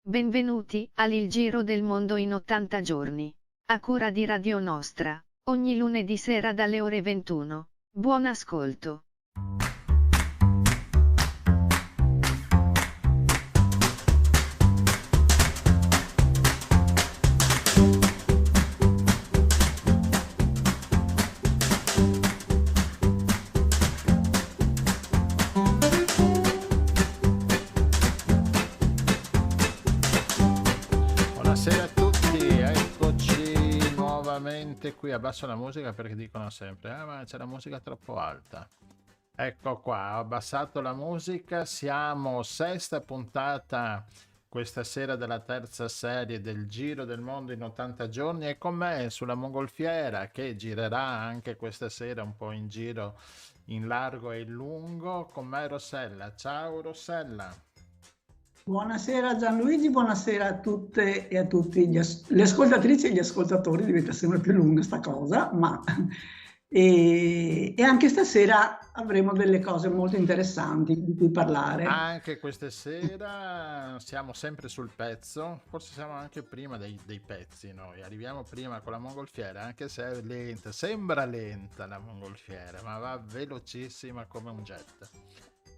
Benvenuti al Il Giro del Mondo in 80 giorni. A cura di Radio Nostra, ogni lunedì sera dalle ore 21. Buon ascolto. Buonasera a tutti, eccoci nuovamente qui. Abbasso la musica perché dicono sempre ma c'è la musica troppo alta. Ecco qua, ho abbassato la musica, siamo sesta puntata questa sera della terza serie del Giro del Mondo in 80 giorni e con me sulla mongolfiera che girerà anche questa sera un po' in giro in largo e in lungo, con me Rossella. Ciao Rossella. Buonasera Gianluigi, buonasera a tutte e a tutti le ascoltatrici e gli ascoltatori, diventa sempre più lunga sta cosa, ma e anche stasera avremo delle cose molto interessanti di cui parlare. Anche questa sera siamo sempre sul pezzo, forse siamo anche prima dei pezzi noi, arriviamo prima con la mongolfiera, anche se è lenta, sembra lenta la mongolfiera, ma va velocissima come un jet.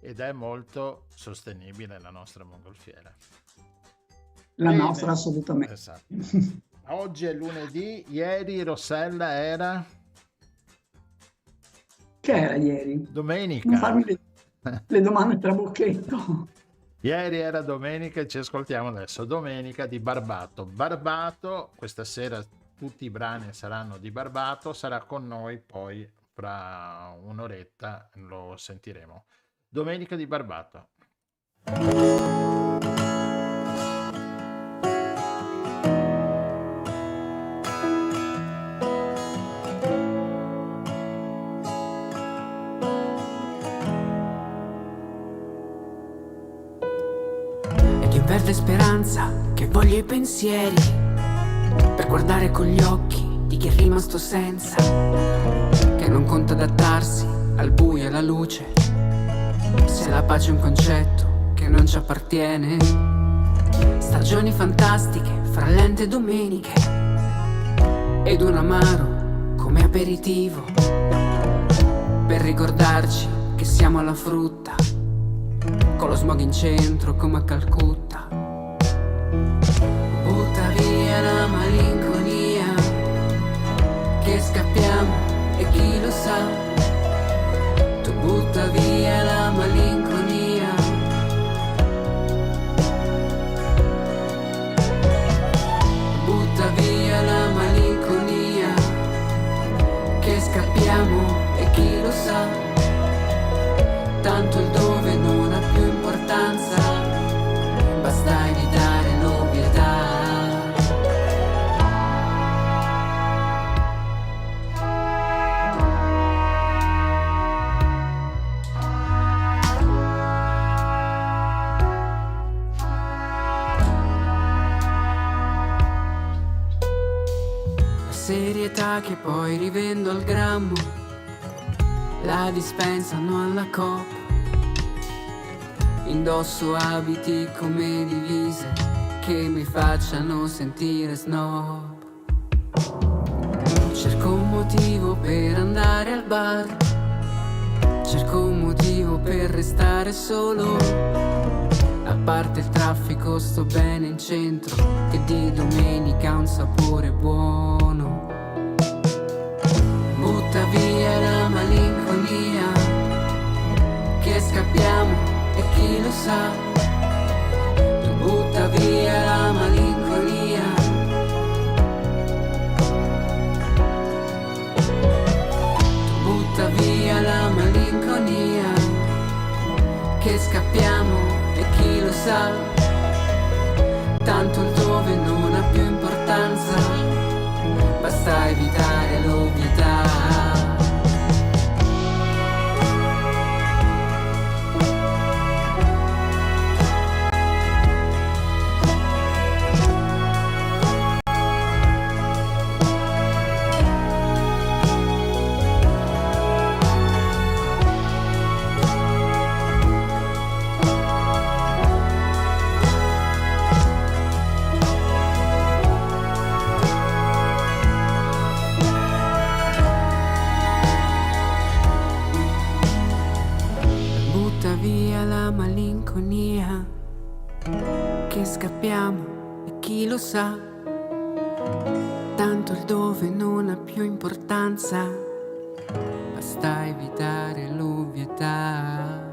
Ed è molto sostenibile la nostra mongolfiera. La nostra assolutamente. Esatto. Oggi è lunedì, ieri Rossella era? Che era ieri? Domenica. Non farmi le domande trabocchetto. Ieri era domenica e ci ascoltiamo adesso. Domenica di Barbato. Barbato, questa sera tutti i brani saranno di Barbato, sarà con noi poi fra un'oretta, lo sentiremo. Domenica di Barbato. Ed in verde speranza che voglio i pensieri per guardare con gli occhi di chi è rimasto senza, che non conta adattarsi al buio e alla luce. Se la pace è un concetto che non ci appartiene, stagioni fantastiche fra lente domeniche ed un amaro come aperitivo per ricordarci che siamo alla frutta, con lo smog in centro come a Calcutta. Butta via la malinconia, che scappiamo e chi lo sa. Butta via la malinconia, butta via la malinconia, che scappiamo e chi lo sa. Tanto il dove non ha più importanza, basta evitare l'ovvietà. Serietà che poi rivendo al grammo, la dispensano alla Coop. Indosso abiti come divise che mi facciano sentire snob. Cerco un motivo per andare al bar, cerco un motivo per restare solo. A parte il traffico sto bene in centro, che di domenica ha un sapore buono. Butta via la malinconia, che scappiamo e chi lo sa. Tu butta via la malinconia, tu butta via la malinconia, che scappiamo e chi lo sa. Tanto il dove non ha più importanza, basta evitare l'ovvietà. sa, tanto il dove non ha più importanza, basta evitare l'ovvietà.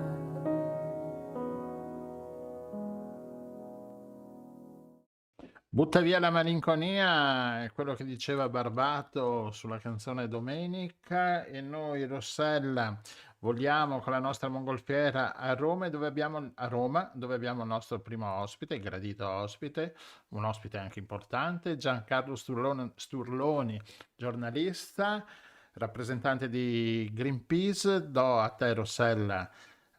Butta via la malinconia è quello che diceva Barbato sulla canzone Domenica, e noi Rossella vogliamo con la nostra mongolfiera a Roma, dove abbiamo il nostro primo ospite, gradito ospite, un ospite anche importante, Giancarlo Sturloni, giornalista, rappresentante di Greenpeace. Do a te, Rossella,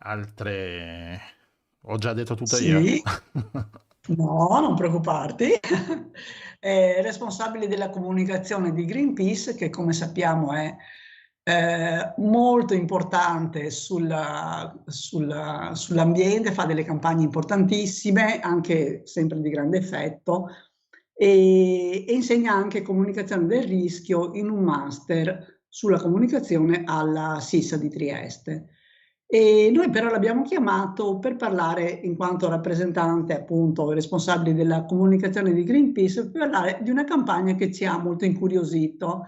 altre... Ho già detto tutto io. Sì, no, non preoccuparti. È responsabile della comunicazione di Greenpeace, che come sappiamo è molto importante sull'ambiente, fa delle campagne importantissime, anche sempre di grande effetto, e insegna anche comunicazione del rischio in un master sulla comunicazione alla SISA di Trieste. E noi però l'abbiamo chiamato per parlare, in quanto rappresentante, appunto, responsabile della comunicazione di Greenpeace, per parlare di una campagna che ci ha molto incuriosito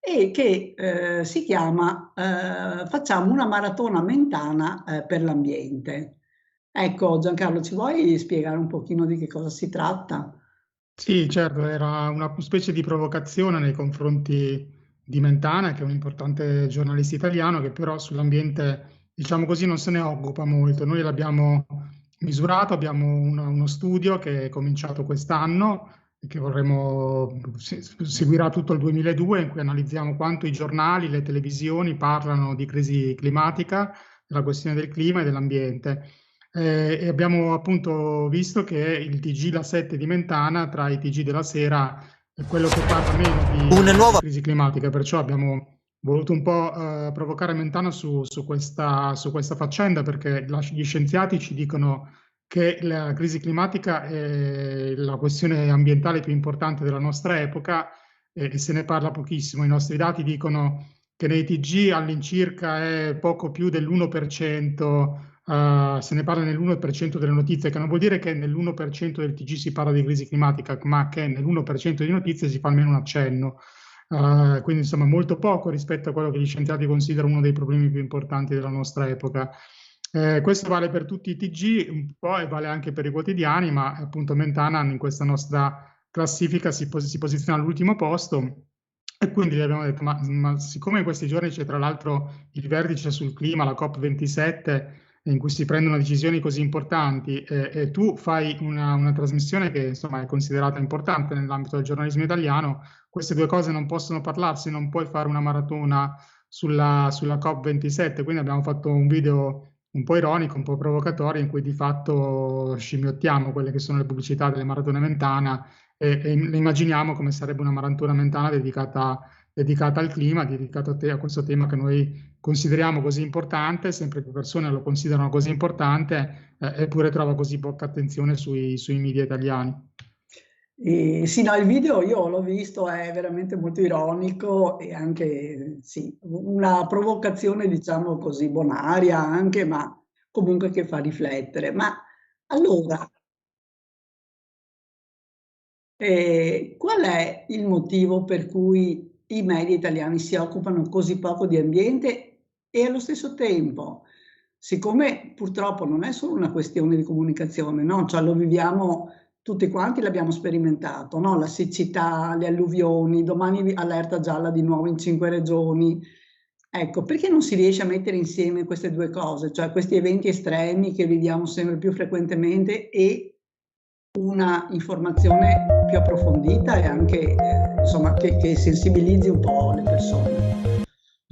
e che si chiama Facciamo una maratona mentana per l'ambiente. Ecco, Giancarlo, ci vuoi spiegare un pochino di che cosa si tratta? Sì, certo, era una specie di provocazione nei confronti di Mentana, che è un importante giornalista italiano che però sull'ambiente, diciamo così, non se ne occupa molto. Noi l'abbiamo misurato, abbiamo uno studio che è cominciato quest'anno e che seguirà tutto il 2002, in cui analizziamo quanto i giornali, le televisioni parlano di crisi climatica, della questione del clima e dell'ambiente. E abbiamo appunto visto che il TG La 7 di Mentana, tra i TG della sera, è quello che parla meno di crisi climatica, perciò abbiamo voluto un po' provocare Mentana su questa faccenda, perché gli scienziati ci dicono che la crisi climatica è la questione ambientale più importante della nostra epoca e se ne parla pochissimo. I nostri dati dicono che nei TG all'incirca è poco più dell'1%. Se ne parla nell'1% delle notizie, che non vuol dire che nell'1% del TG si parla di crisi climatica, ma che nell'1% di notizie si fa almeno un accenno. Quindi insomma molto poco rispetto a quello che gli scienziati considerano uno dei problemi più importanti della nostra epoca. Questo vale per tutti i TG un po' e vale anche per i quotidiani, ma appunto Mentana in questa nostra classifica si posiziona all'ultimo posto. E quindi gli abbiamo detto, ma siccome in questi giorni c'è tra l'altro il vertice sul clima, la COP27, in cui si prendono decisioni così importanti, e tu fai una trasmissione che insomma è considerata importante nell'ambito del giornalismo italiano, queste due cose non possono parlarsi, non puoi fare una maratona sulla COP27, quindi abbiamo fatto un video un po' ironico, un po' provocatorio, in cui di fatto scimmiottiamo quelle che sono le pubblicità delle maratone Mentana e le immaginiamo come sarebbe una maratona Mentana dedicata al clima, dedicato a questo tema che noi consideriamo così importante, sempre più persone lo considerano così importante, eppure trova così poca attenzione sui media italiani. Sì, no, il video io l'ho visto, è veramente molto ironico e anche sì, una provocazione, diciamo così, bonaria anche, ma comunque che fa riflettere. Ma allora, qual è il motivo per cui i media italiani si occupano così poco di ambiente e allo stesso tempo, siccome purtroppo non è solo una questione di comunicazione, no? Cioè lo viviamo tutti quanti, l'abbiamo sperimentato, no? La siccità, le alluvioni, domani allerta gialla di nuovo in 5 regioni. Ecco, perché non si riesce a mettere insieme queste due cose, cioè questi eventi estremi che viviamo sempre più frequentemente e una informazione più approfondita e anche insomma che sensibilizzi un po' le persone.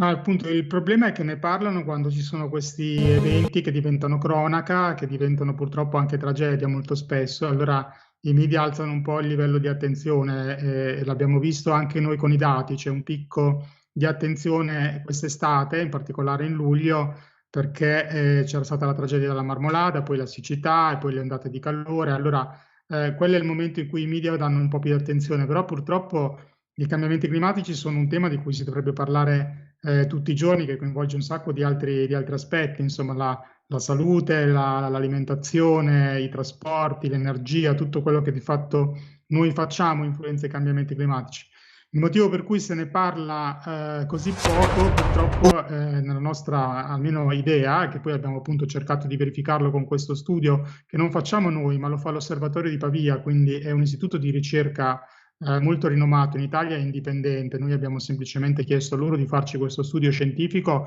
No, appunto, il problema è che ne parlano quando ci sono questi eventi che diventano cronaca, che diventano purtroppo anche tragedia molto spesso. Allora i media alzano un po' il livello di attenzione e l'abbiamo visto anche noi con i dati. C'è un picco di attenzione quest'estate, in particolare in luglio, perché c'era stata la tragedia della Marmolada, poi la siccità e poi le ondate di calore. Allora quello è il momento in cui i media danno un po' più di attenzione, però purtroppo i cambiamenti climatici sono un tema di cui si dovrebbe parlare tutti i giorni, che coinvolge un sacco di altri aspetti, insomma la salute, l'alimentazione, i trasporti, l'energia, tutto quello che di fatto noi facciamo influenza ai cambiamenti climatici. Il motivo per cui se ne parla così poco, purtroppo, nella nostra almeno idea, che poi abbiamo appunto cercato di verificarlo con questo studio, che non facciamo noi, ma lo fa l'Osservatorio di Pavia, quindi è un istituto di ricerca molto rinomato in Italia e indipendente. Noi abbiamo semplicemente chiesto loro di farci questo studio scientifico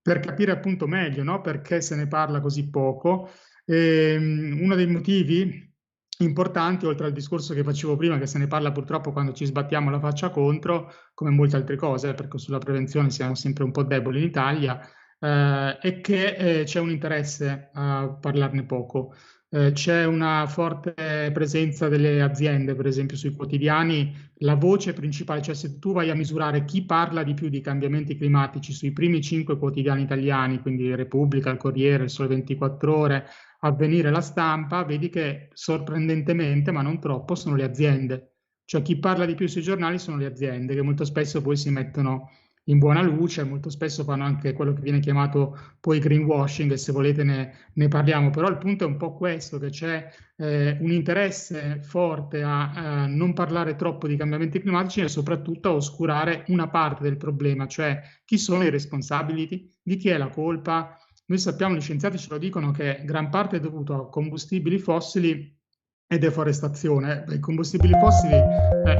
per capire appunto meglio, no? Perché se ne parla così poco. Uno dei motivi importanti, oltre al discorso che facevo prima, che se ne parla purtroppo quando ci sbattiamo la faccia contro, come molte altre cose, perché sulla prevenzione siamo sempre un po' deboli in Italia, è che c'è un interesse a parlarne poco. C'è una forte presenza delle aziende, per esempio sui quotidiani, la voce principale, cioè se tu vai a misurare chi parla di più di cambiamenti climatici sui primi 5 quotidiani italiani, quindi Repubblica, il Corriere, il Sole 24 Ore, Avvenire, La Stampa, vedi che sorprendentemente, ma non troppo, sono le aziende. Cioè chi parla di più sui giornali sono le aziende, che molto spesso poi si mettono in buona luce, molto spesso fanno anche quello che viene chiamato poi greenwashing, e se volete ne parliamo, però il punto è un po' questo, che c'è un interesse forte a non parlare troppo di cambiamenti climatici e soprattutto a oscurare una parte del problema, cioè chi sono i responsabili, di chi è la colpa. Noi sappiamo, gli scienziati ce lo dicono, che gran parte è dovuto a combustibili fossili e deforestazione. I combustibili fossili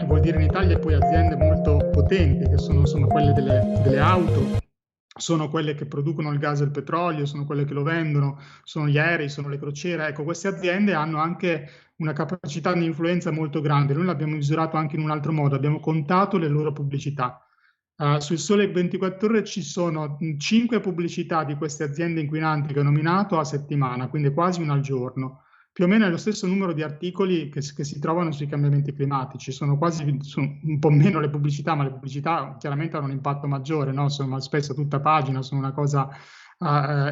vuol dire in Italia poi aziende molto potenti, che sono quelle delle auto, sono quelle che producono il gas e il petrolio, sono quelle che lo vendono, sono gli aerei, sono le crociere. Ecco, queste aziende hanno anche una capacità di influenza molto grande. Noi l'abbiamo misurato anche in un altro modo, abbiamo contato le loro pubblicità. Sul Sole 24 Ore ci sono 5 pubblicità di queste aziende inquinanti che ho nominato a settimana, quindi quasi una al giorno. Più o meno è lo stesso numero di articoli che si trovano sui cambiamenti climatici, sono un po' meno le pubblicità, ma le pubblicità chiaramente hanno un impatto maggiore, no? Sono spesso tutta pagina, sono una cosa...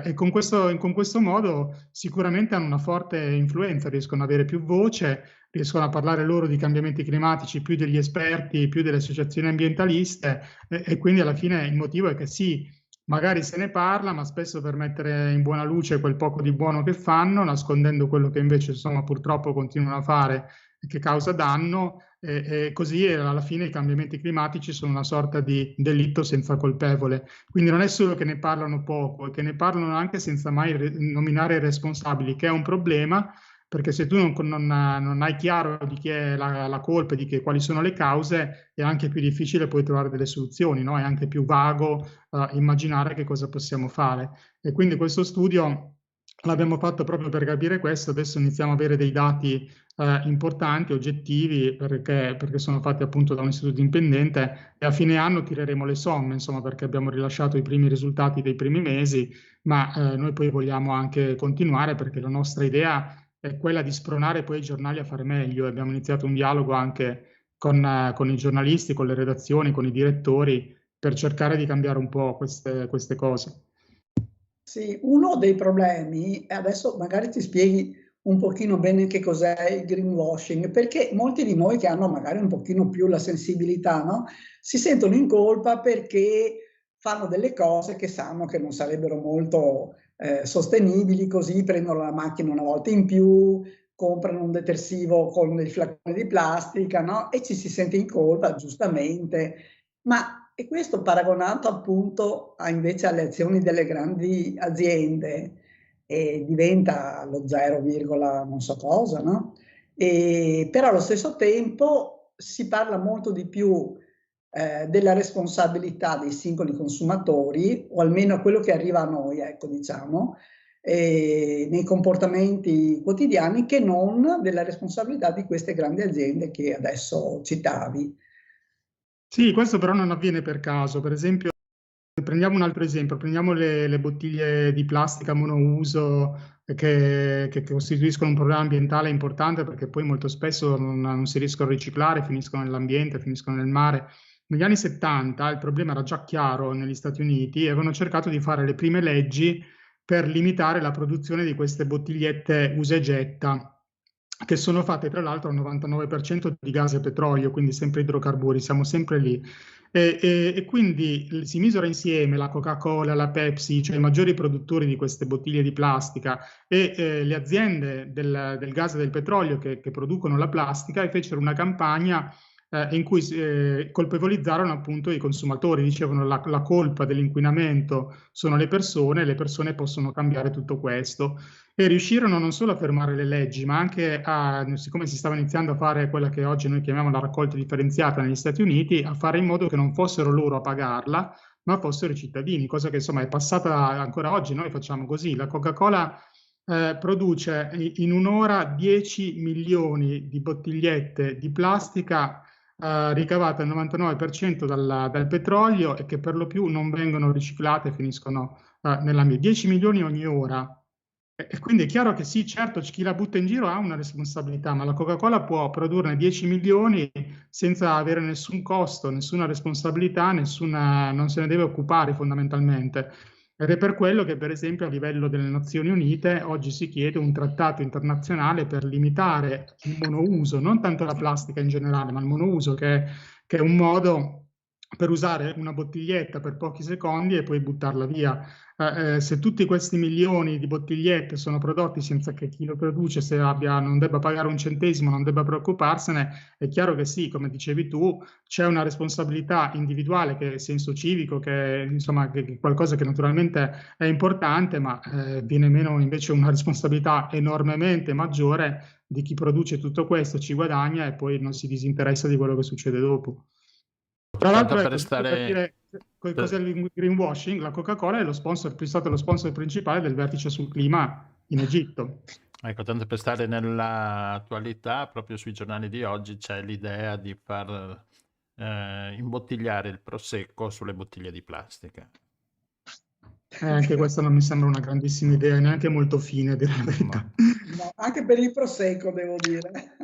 e con questo modo sicuramente hanno una forte influenza, riescono ad avere più voce, riescono a parlare loro di cambiamenti climatici più degli esperti, più delle associazioni ambientaliste, e quindi alla fine il motivo è che sì, magari se ne parla, ma spesso per mettere in buona luce quel poco di buono che fanno, nascondendo quello che invece insomma purtroppo continuano a fare e che causa danno, e così alla fine i cambiamenti climatici sono una sorta di delitto senza colpevole. Quindi non è solo che ne parlano poco, è che ne parlano anche senza mai nominare i responsabili, che è un problema, perché se tu non hai chiaro di chi è la colpa e quali sono le cause, è anche più difficile poi trovare delle soluzioni, no? È anche più vago immaginare che cosa possiamo fare. E quindi questo studio l'abbiamo fatto proprio per capire questo. Adesso iniziamo ad avere dei dati importanti, oggettivi, perché sono fatti appunto da un istituto indipendente, e a fine anno tireremo le somme, insomma, perché abbiamo rilasciato i primi risultati dei primi mesi, ma noi poi vogliamo anche continuare, perché la nostra idea è quella di spronare poi i giornali a fare meglio. Abbiamo iniziato un dialogo anche con i giornalisti, con le redazioni, con i direttori, per cercare di cambiare un po' queste cose. Sì, uno dei problemi, e adesso magari ti spieghi un pochino bene che cos'è il greenwashing, perché molti di noi che hanno magari un pochino più la sensibilità, no? Si sentono in colpa perché fanno delle cose che sanno che non sarebbero molto sostenibili, così prendono la macchina una volta in più, comprano un detersivo con dei flaconi di plastica, no? E ci si sente in colpa, giustamente, ma e questo paragonato appunto invece alle azioni delle grandi aziende diventa lo 0, non so cosa, no? Però allo stesso tempo si parla molto di più della responsabilità dei singoli consumatori, o almeno quello che arriva a noi, ecco, diciamo, nei comportamenti quotidiani, che non della responsabilità di queste grandi aziende che adesso citavi. Sì, questo però non avviene per caso. Per esempio, prendiamo un altro esempio, prendiamo le bottiglie di plastica monouso che costituiscono un problema ambientale importante, perché poi molto spesso non si riescono a riciclare, finiscono nell'ambiente, finiscono nel mare. Negli anni 70 il problema era già chiaro negli Stati Uniti, e avevano cercato di fare le prime leggi per limitare la produzione di queste bottigliette usa e getta, che sono fatte tra l'altro al 99% di gas e petrolio, quindi sempre idrocarburi, siamo sempre lì. E quindi si misura insieme la Coca-Cola, la Pepsi, cioè i maggiori produttori di queste bottiglie di plastica e le aziende del gas e del petrolio che producono la plastica, e fecero una campagna in cui colpevolizzarono appunto i consumatori, dicevano la colpa dell'inquinamento sono le persone possono cambiare tutto questo. E riuscirono non solo a fermare le leggi, ma anche siccome si stava iniziando a fare quella che oggi noi chiamiamo la raccolta differenziata negli Stati Uniti, a fare in modo che non fossero loro a pagarla, ma fossero i cittadini, cosa che insomma è passata ancora oggi. Noi facciamo così: la Coca-Cola produce in un'ora 10 milioni di bottigliette di plastica ricavate al 99% dal petrolio, e che per lo più non vengono riciclate e finiscono nell'ambiente. 10 milioni ogni ora. E quindi è chiaro che sì, certo, chi la butta in giro ha una responsabilità, ma la Coca-Cola può produrne 10 milioni senza avere nessun costo, nessuna responsabilità, non se ne deve occupare fondamentalmente. Ed è per quello che, per esempio, a livello delle Nazioni Unite oggi si chiede un trattato internazionale per limitare il monouso, non tanto la plastica in generale, ma il monouso, che è un modo per usare una bottiglietta per pochi secondi e poi buttarla via. Se tutti questi milioni di bottigliette sono prodotti senza che chi lo produce non debba pagare un centesimo, non debba preoccuparsene, è chiaro che sì, come dicevi tu, c'è una responsabilità individuale, che è senso civico, che insomma che qualcosa che naturalmente è importante, ma viene meno invece una responsabilità enormemente maggiore di chi produce tutto questo, ci guadagna e poi non si disinteressa di quello che succede dopo. Tra l'altro, per dire cos'è il greenwashing, la Coca-Cola è stato lo sponsor principale del vertice sul clima in Egitto. Ecco, tanto per stare nell'attualità, proprio sui giornali di oggi c'è l'idea di far imbottigliare il prosecco sulle bottiglie di plastica. Anche questa non mi sembra una grandissima idea, neanche molto fine, a dire la verità. No, anche per il prosecco, devo dire,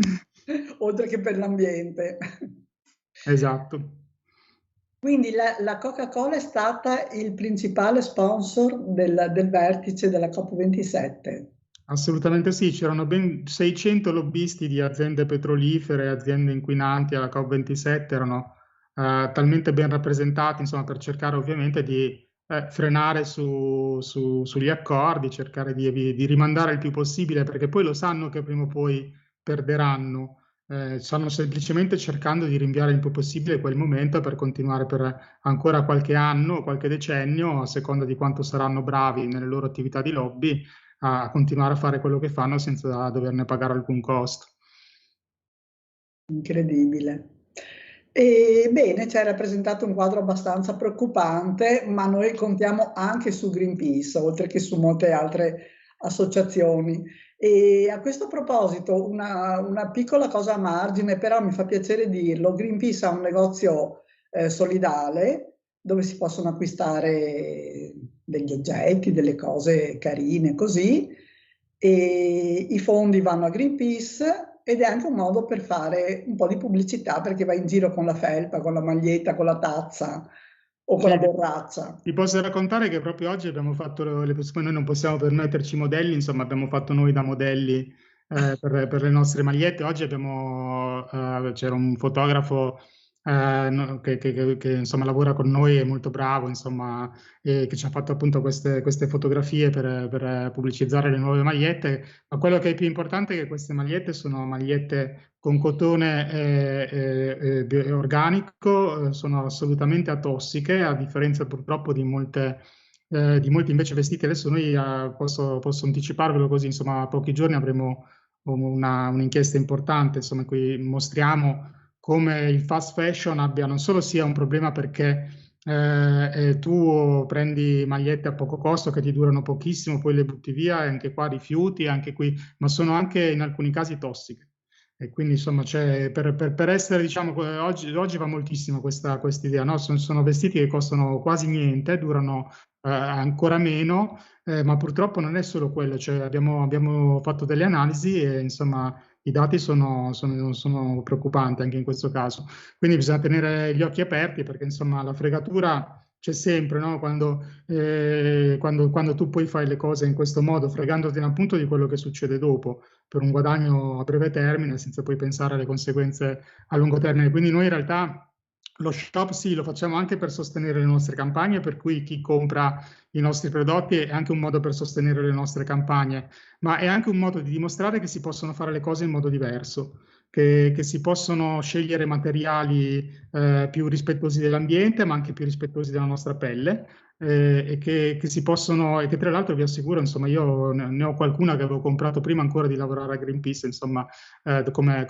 oltre che per l'ambiente. Esatto. Quindi la Coca-Cola è stata il principale sponsor del vertice della COP27. Assolutamente sì, c'erano ben 600 lobbisti di aziende petrolifere, aziende inquinanti alla COP27, erano talmente ben rappresentati, insomma, per cercare ovviamente di frenare sugli accordi, cercare di rimandare il più possibile, perché poi lo sanno che prima o poi perderanno. Stanno semplicemente cercando di rinviare il più possibile quel momento per continuare per ancora qualche anno, qualche decennio, a seconda di quanto saranno bravi nelle loro attività di lobby, a continuare a fare quello che fanno senza doverne pagare alcun costo. Incredibile. E bene, ci hai rappresentato un quadro abbastanza preoccupante, ma noi contiamo anche su Greenpeace, oltre che su molte altre associazioni. E a questo proposito, una piccola cosa a margine, però mi fa piacere dirlo: Greenpeace ha un negozio solidale dove si possono acquistare degli oggetti, delle cose carine così, e i fondi vanno a Greenpeace, ed è anche un modo per fare un po' di pubblicità, perché va in giro con la felpa, con la maglietta, con la tazza o con la borraccia. Ti posso raccontare che proprio oggi abbiamo fatto noi non possiamo permetterci modelli, insomma abbiamo fatto noi da modelli per le nostre magliette. Oggi c'era un fotografo che insomma lavora con noi, è molto bravo, insomma, e che ci ha fatto appunto queste fotografie per pubblicizzare le nuove magliette. Ma quello che è più importante è che queste magliette sono magliette con cotone organico, sono assolutamente atossiche, a differenza purtroppo di molti invece vestiti. Adesso noi posso anticiparvelo così, insomma, a pochi giorni avremo un'inchiesta importante, insomma, in cui mostriamo come il fast fashion non solo sia un problema perché tu prendi magliette a poco costo che ti durano pochissimo, poi le butti via, e anche qua rifiuti, anche qui, ma sono anche in alcuni casi tossiche. E quindi insomma per essere, diciamo, oggi va moltissimo questa idea, no? Sono vestiti che costano quasi niente, durano ancora meno, ma purtroppo non è solo quello, cioè abbiamo fatto delle analisi e insomma i dati sono preoccupanti anche in questo caso. Quindi bisogna tenere gli occhi aperti, perché insomma la fregatura c'è sempre, no? Quando tu poi fai le cose in questo modo, fregandoti appunto di quello che succede dopo, per un guadagno a breve termine, senza poi pensare alle conseguenze a lungo termine. Quindi noi in realtà Lo shop sì, lo facciamo anche per sostenere le nostre campagne, per cui chi compra i nostri prodotti è anche un modo per sostenere le nostre campagne, ma è anche un modo di dimostrare che si possono fare le cose in modo diverso, che si possono scegliere materiali più rispettosi dell'ambiente, ma anche più rispettosi della nostra pelle. E che si possono, e che tra l'altro vi assicuro, insomma, io ne ho qualcuna che avevo comprato prima ancora di lavorare a Greenpeace, insomma, come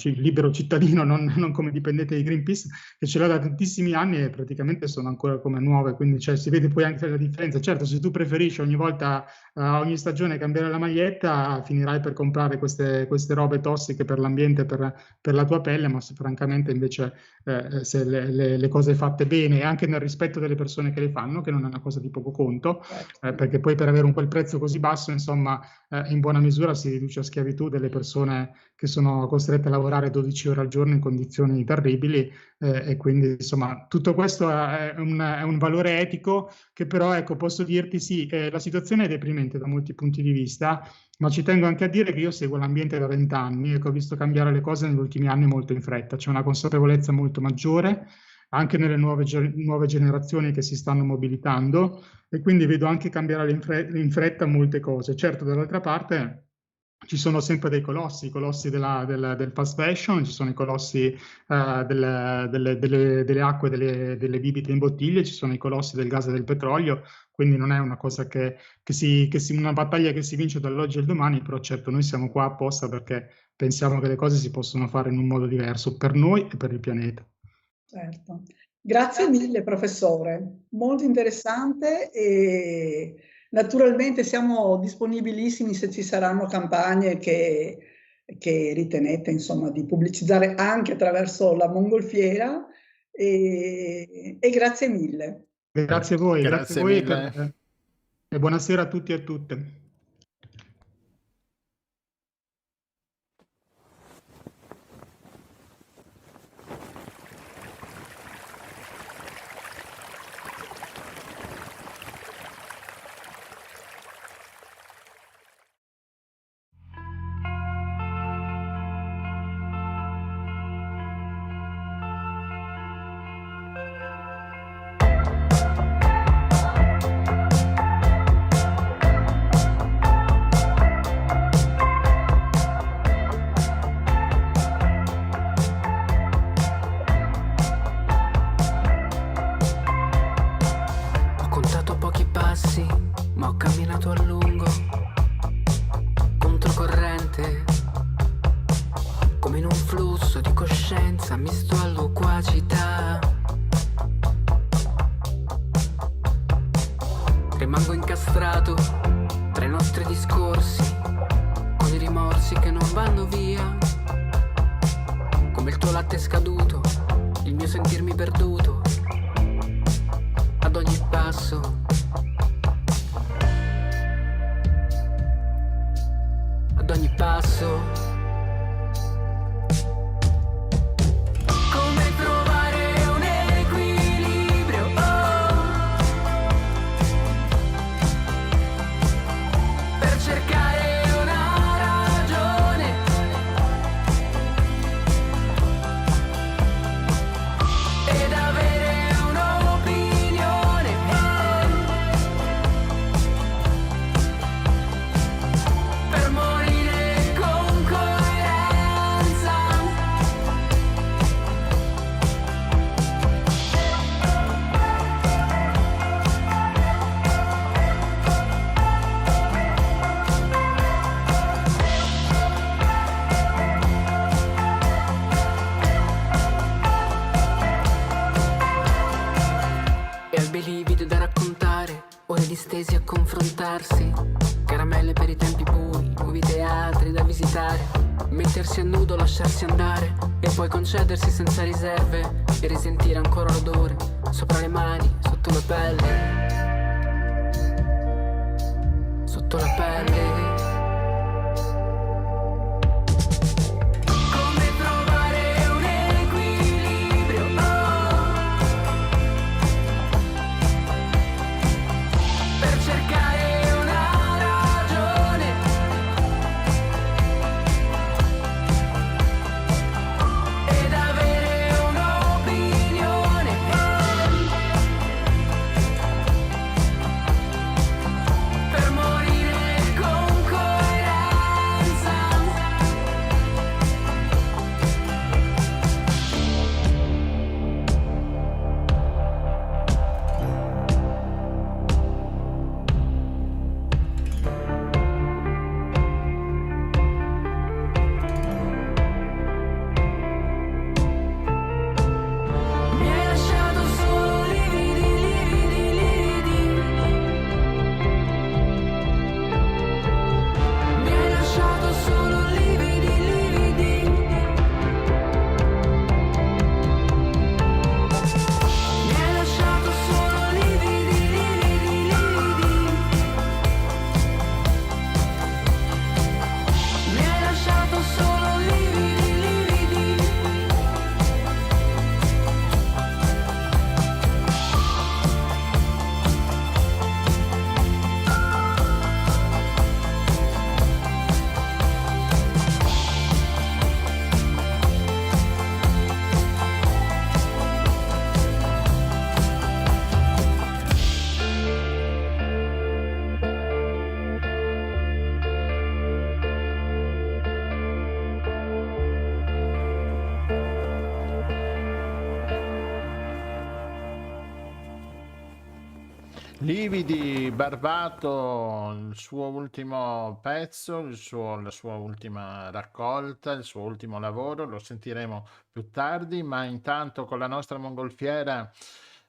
libero cittadino, non come dipendente di Greenpeace, che ce l'ho da tantissimi anni e praticamente sono ancora come nuove, quindi cioè, si vede poi anche la differenza. Certo, se tu preferisci ogni volta, ogni stagione cambiare la maglietta, finirai per comprare queste robe tossiche per l'ambiente, per la tua pelle, ma se francamente invece se le cose fatte bene e anche nel rispetto delle persone che le fanno, che non è una cosa di poco conto, perché poi per avere quel prezzo così basso, insomma, in buona misura si riduce a schiavitù delle persone che sono costrette a lavorare 12 ore al giorno in condizioni terribili, e quindi insomma tutto questo è un valore etico che però, ecco, posso dirti sì, la situazione è deprimente da molti punti di vista, ma ci tengo anche a dire che io seguo l'ambiente da 20 anni e che ho visto cambiare le cose negli ultimi anni molto in fretta. C'è una consapevolezza molto maggiore anche nelle nuove generazioni che si stanno mobilitando, e quindi vedo anche cambiare in fretta molte cose. Certo, dall'altra parte ci sono sempre dei colossi, i colossi del fast fashion, ci sono i colossi delle acque, delle bibite in bottiglie, ci sono i colossi del gas e del petrolio, quindi non è una cosa una battaglia che si vince dall'oggi al domani, però certo noi siamo qua apposta perché pensiamo che le cose si possono fare in un modo diverso per noi e per il pianeta. Certo. Grazie mille professore, molto interessante e naturalmente siamo disponibilissimi se ci saranno campagne che ritenete insomma di pubblicizzare anche attraverso la mongolfiera e grazie mille. Grazie a voi, Grazie a voi mille. e buonasera a tutti e a tutte. Ma ho camminato a lungo, controcorrente, come in un flusso di coscienza misto a loquacità. Rimango incastrato tra i nostri discorsi, con i rimorsi che non vanno via, come il tuo latte scaduto, il mio sentirmi perduto, ad ogni passo. Ad ogni passo. Come trovare un equilibrio, per cercare una ragione ed avere un'opinione, per morire con coerenza. E albi lividi da raccontare, ore distesi a confrontarsi, caramelle per i tempi bui, nuovi teatri da visitare, mettersi a nudo, lasciarsi andare e poi concedersi senza riserve e risentire ancora l'odore sopra le mani, sotto la pelle, sotto la pelle. Come trovare un equilibrio, per cercare una ragione ed avere un'opinione. Lividi, Barbato, il suo ultimo pezzo, la sua ultima raccolta, il suo ultimo lavoro, lo sentiremo più tardi, ma intanto con la nostra mongolfiera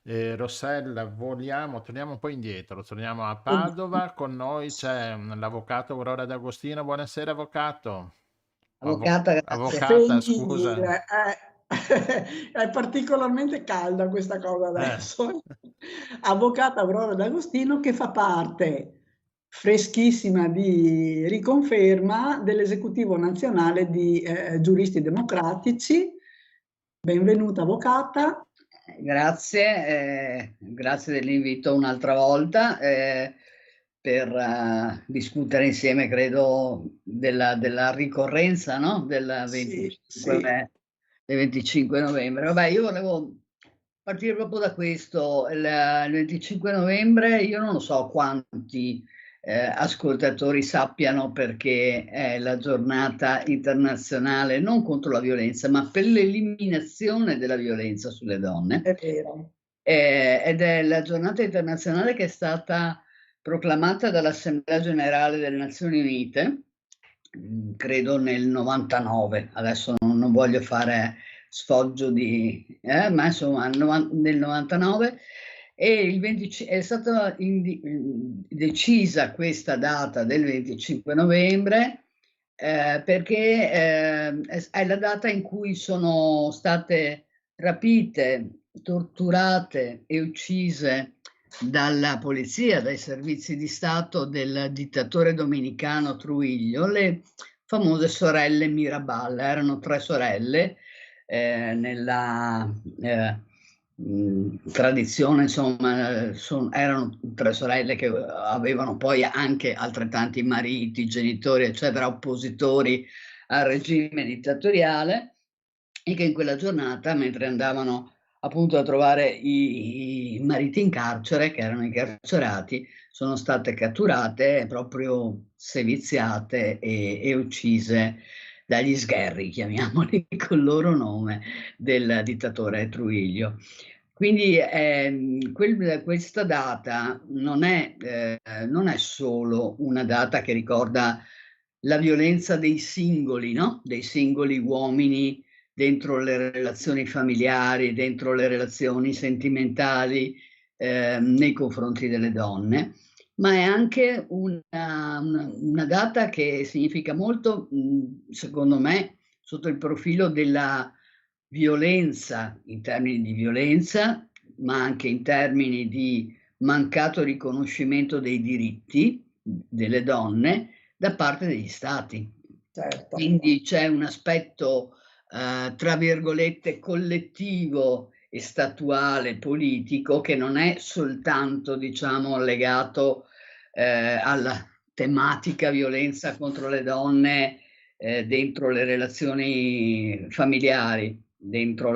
Rossella torniamo un po' indietro, torniamo a Padova, con noi c'è l'avvocato Aurora D'Agostino. Buonasera avvocato. Avvocata, grazie. Avvocata, Senti, scusa. è particolarmente calda questa cosa adesso. Avvocata Aurora D'Agostino, che fa parte freschissima di riconferma dell'esecutivo nazionale di giuristi democratici. Benvenuta avvocata. Grazie, grazie dell'invito un'altra volta per discutere insieme, credo, della ricorrenza, no? Del 25, del 25 novembre. Vabbè, io volevo partire proprio da questo. Il 25 novembre, io non lo so quanti ascoltatori sappiano, perché è la giornata internazionale non contro la violenza, ma per l'eliminazione della violenza sulle donne. È vero. Ed è la giornata internazionale che è stata proclamata dall'Assemblea Generale delle Nazioni Unite, credo nel 99, adesso non voglio fare sfoggio ma insomma nel 99, e è stata decisa questa data del 25 novembre perché è la data in cui sono state rapite, torturate e uccise dalla polizia, dai servizi di Stato del dittatore dominicano Trujillo, le famose sorelle Mirabal. Erano 3 sorelle nella tradizione, insomma, erano 3 sorelle che avevano poi anche altrettanti mariti, genitori, eccetera, oppositori al regime dittatoriale, e che in quella giornata, mentre andavano appunto a trovare i mariti in carcere, che erano incarcerati, sono state catturate, proprio seviziate e uccise dagli sgherri, chiamiamoli con il loro nome, del dittatore Trujillo. Quindi questa data non è solo una data che ricorda la violenza dei singoli, no? Dei singoli uomini dentro le relazioni familiari, dentro le relazioni sentimentali nei confronti delle donne, ma è anche una data che significa molto, secondo me, sotto il profilo della violenza, in termini di violenza, ma anche in termini di mancato riconoscimento dei diritti delle donne da parte degli stati. Certo. Quindi c'è un aspetto tra virgolette collettivo e statuale, politico, che non è soltanto, diciamo, legato alla tematica violenza contro le donne dentro le relazioni familiari, dentro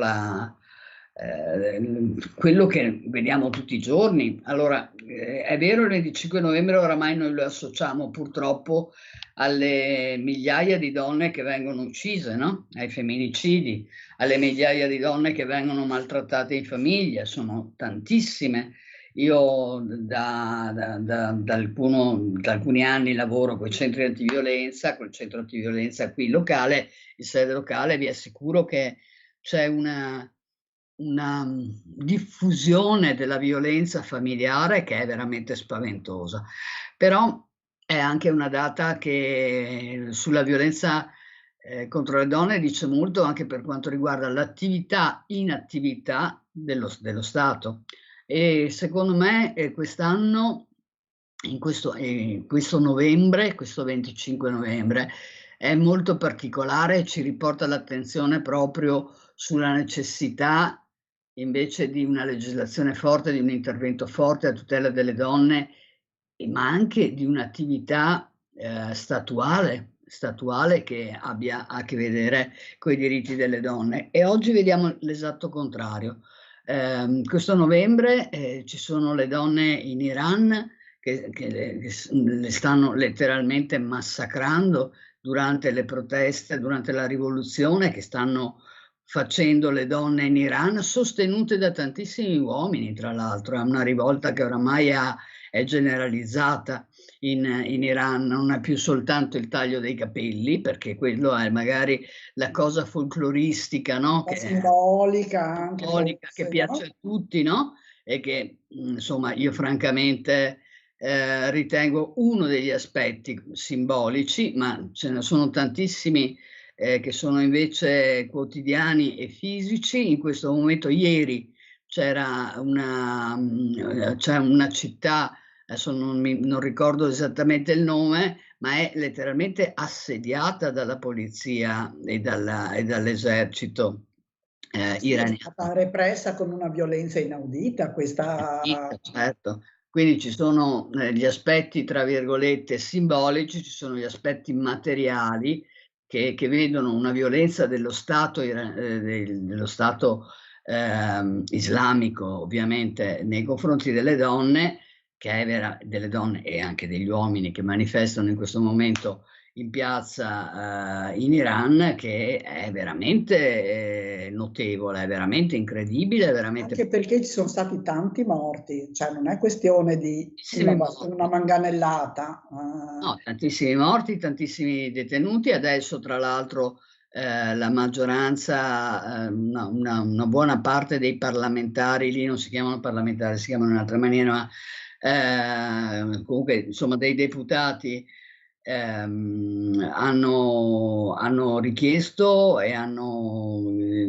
quello che vediamo tutti i giorni. Allora, è vero, il 25 novembre oramai noi lo associamo purtroppo alle migliaia di donne che vengono uccise, no? Ai femminicidi, alle migliaia di donne che vengono maltrattate in famiglia. Sono tantissime. Io da alcuni anni lavoro con i centri antiviolenza, col centro antiviolenza qui locale, in sede locale. Vi assicuro che c'è una diffusione della violenza familiare che è veramente spaventosa. Però è anche una data che sulla violenza contro le donne dice molto, anche per quanto riguarda l'attività, inattività dello Stato. E secondo me quest'anno, questo novembre, questo 25 novembre, è molto particolare, ci riporta l'attenzione proprio sulla necessità, invece di una legislazione forte, di un intervento forte a tutela delle donne, ma anche di un'attività statuale che abbia a che vedere con i diritti delle donne. E oggi vediamo l'esatto contrario. Questo novembre ci sono le donne in Iran che le stanno letteralmente massacrando durante le proteste, durante la rivoluzione, che stanno facendo le donne in Iran, sostenute da tantissimi uomini, tra l'altro. È una rivolta che oramai è generalizzata in Iran, non è più soltanto il taglio dei capelli, perché quello è magari la cosa folcloristica, no? Che simbolica anche, simbolica, che piace a tutti, no? E che, insomma, io francamente ritengo uno degli aspetti simbolici, ma ce ne sono tantissimi che sono invece quotidiani e fisici. In questo momento, ieri, c'è una città, adesso non ricordo esattamente il nome, ma è letteralmente assediata dalla polizia e dall'esercito iraniano. È stata repressa con una violenza inaudita questa... Certo. Quindi ci sono gli aspetti, tra virgolette, simbolici, ci sono gli aspetti materiali che vedono una violenza dello Stato, islamico, ovviamente, nei confronti delle donne, che è delle donne e anche degli uomini che manifestano in questo momento in piazza in Iran, che è veramente notevole, è veramente incredibile, veramente... Anche perché ci sono stati tanti morti, cioè non è questione di una manganellata. No, tantissimi morti, tantissimi detenuti. Adesso, tra l'altro, la maggioranza, una buona parte dei parlamentari, lì non si chiamano parlamentari, si chiamano in un'altra maniera, ma comunque, insomma, dei deputati hanno richiesto e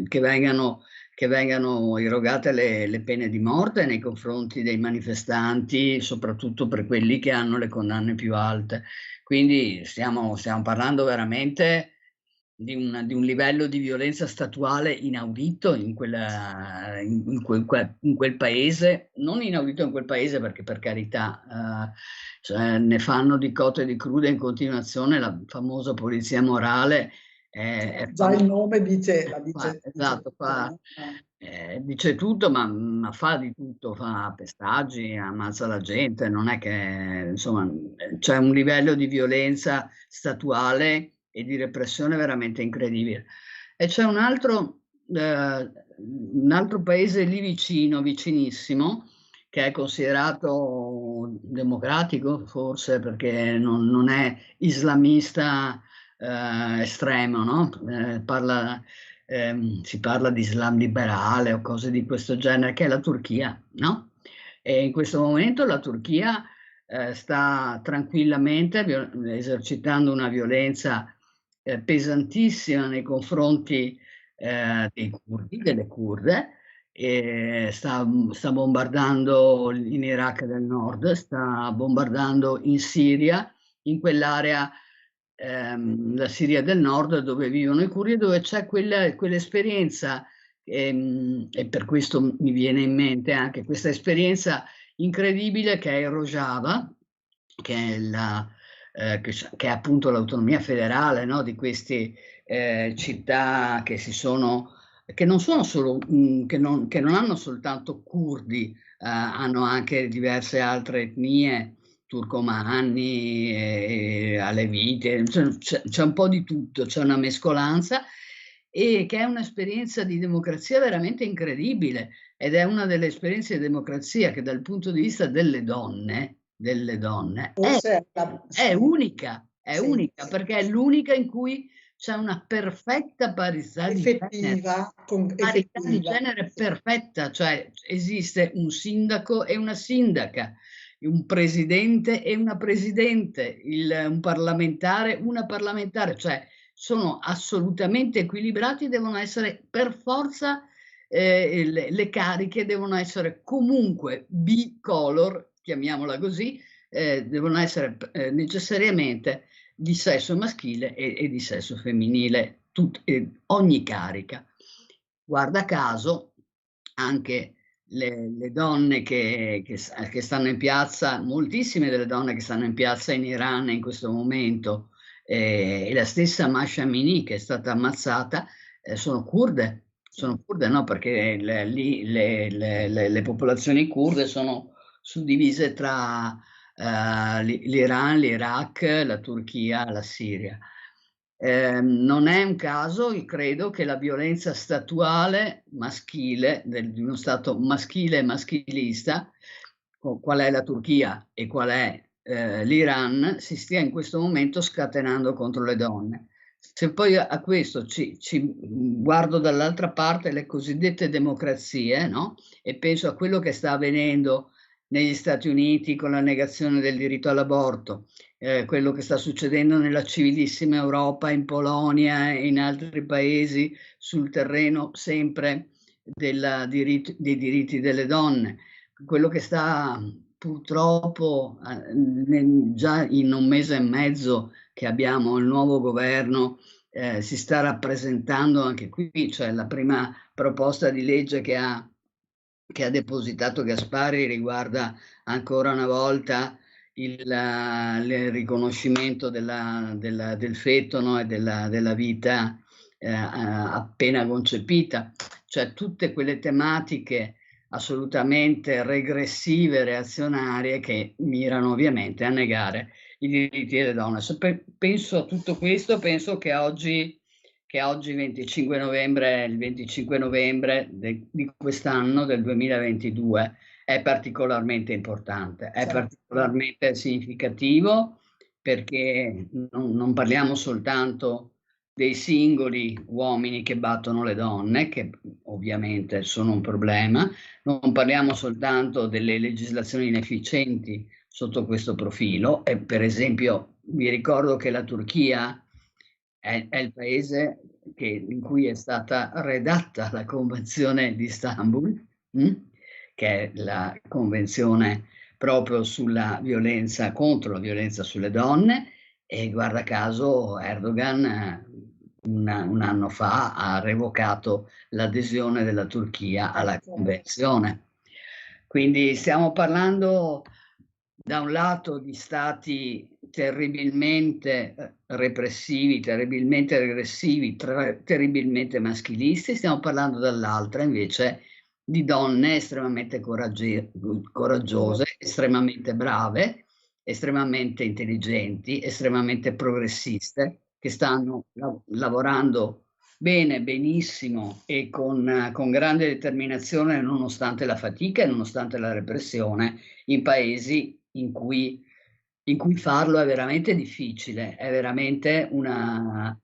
che vengano irrogate le pene di morte nei confronti dei manifestanti, soprattutto per quelli che hanno le condanne più alte. Quindi stiamo parlando veramente di un livello di violenza statuale inaudito in quel paese, non inaudito in quel paese perché, per carità, cioè, ne fanno di cotte e di crude in continuazione. La famosa polizia morale già il nome dice, esatto, dice tutto, ma fa di tutto, fa pestaggi, ammazza la gente, non è che, insomma, c'è un livello di violenza statuale e di repressione veramente incredibile. E c'è un altro paese lì vicinissimo, che è considerato democratico, forse perché non è islamista estremo, no? Si parla di Islam liberale o cose di questo genere, che è la Turchia, no? E in questo momento la Turchia sta tranquillamente esercitando una violenza pesantissima nei confronti dei curdi, delle kurde, e sta bombardando in Iraq del Nord, sta bombardando in Siria, in quell'area, la Siria del Nord, dove vivono i curdi, dove c'è quell'esperienza, e per questo mi viene in mente anche questa esperienza incredibile che è il Rojava, che è appunto l'autonomia federale, no, di queste città che non sono solo, che non hanno soltanto curdi, hanno anche diverse altre etnie, turcomanni, aleviti, c'è un po' di tutto, c'è una mescolanza, e che è un'esperienza di democrazia veramente incredibile, ed è una delle esperienze di democrazia che dal punto di vista delle donne è unica, perché è l'unica in cui c'è una perfetta parità di genere perfetta, cioè esiste un sindaco e una sindaca, un presidente e una presidente, un parlamentare, una parlamentare, cioè sono assolutamente equilibrati, devono essere per forza, le cariche devono essere comunque bicolor, chiamiamola così, devono essere necessariamente di sesso maschile e di sesso femminile, ogni carica. Guarda caso, anche le donne che stanno in piazza, moltissime delle donne che stanno in piazza in Iran in questo momento, e la stessa Masha Amini che è stata ammazzata, sono kurde, no? Perché lì le popolazioni kurde sono suddivise tra l'Iran, l'Iraq, la Turchia, la Siria. Non è un caso, io credo, che la violenza statuale maschile, di uno Stato maschile e maschilista, qual è la Turchia e qual è l'Iran, si stia in questo momento scatenando contro le donne. Se poi a questo ci guardo dall'altra parte le cosiddette democrazie, no? E penso a quello che sta avvenendo negli Stati Uniti con la negazione del diritto all'aborto, quello che sta succedendo nella civilissima Europa, in Polonia e in altri paesi sul terreno sempre dei diritti delle donne, quello che sta purtroppo già in un mese e mezzo che abbiamo il nuovo governo, si sta rappresentando anche qui, cioè la prima proposta di legge che ha depositato Gasparri riguarda ancora una volta il riconoscimento del feto, no? E della vita appena concepita, cioè tutte quelle tematiche assolutamente regressive, reazionarie, che mirano ovviamente a negare i diritti delle donne. Penso a tutto questo, penso che oggi 25 novembre, il 25 novembre di quest'anno, del 2022, è particolarmente importante, è particolarmente significativo, perché non parliamo soltanto dei singoli uomini che battono le donne, che ovviamente sono un problema, non parliamo soltanto delle legislazioni inefficienti sotto questo profilo, e per esempio vi ricordo che la Turchia è il paese in cui è stata redatta la Convenzione di Istanbul, che è la convenzione proprio sulla violenza, contro la violenza sulle donne, e guarda caso Erdogan un anno fa ha revocato l'adesione della Turchia alla convenzione. Quindi stiamo parlando da un lato di stati terribilmente repressivi, terribilmente regressivi, terribilmente maschilisti, stiamo parlando dall'altra invece di donne estremamente coraggiose, estremamente brave, estremamente intelligenti, estremamente progressiste, che stanno lavorando bene, benissimo e con grande determinazione, nonostante la fatica e nonostante la repressione, in paesi in cui farlo è veramente difficile, è veramente un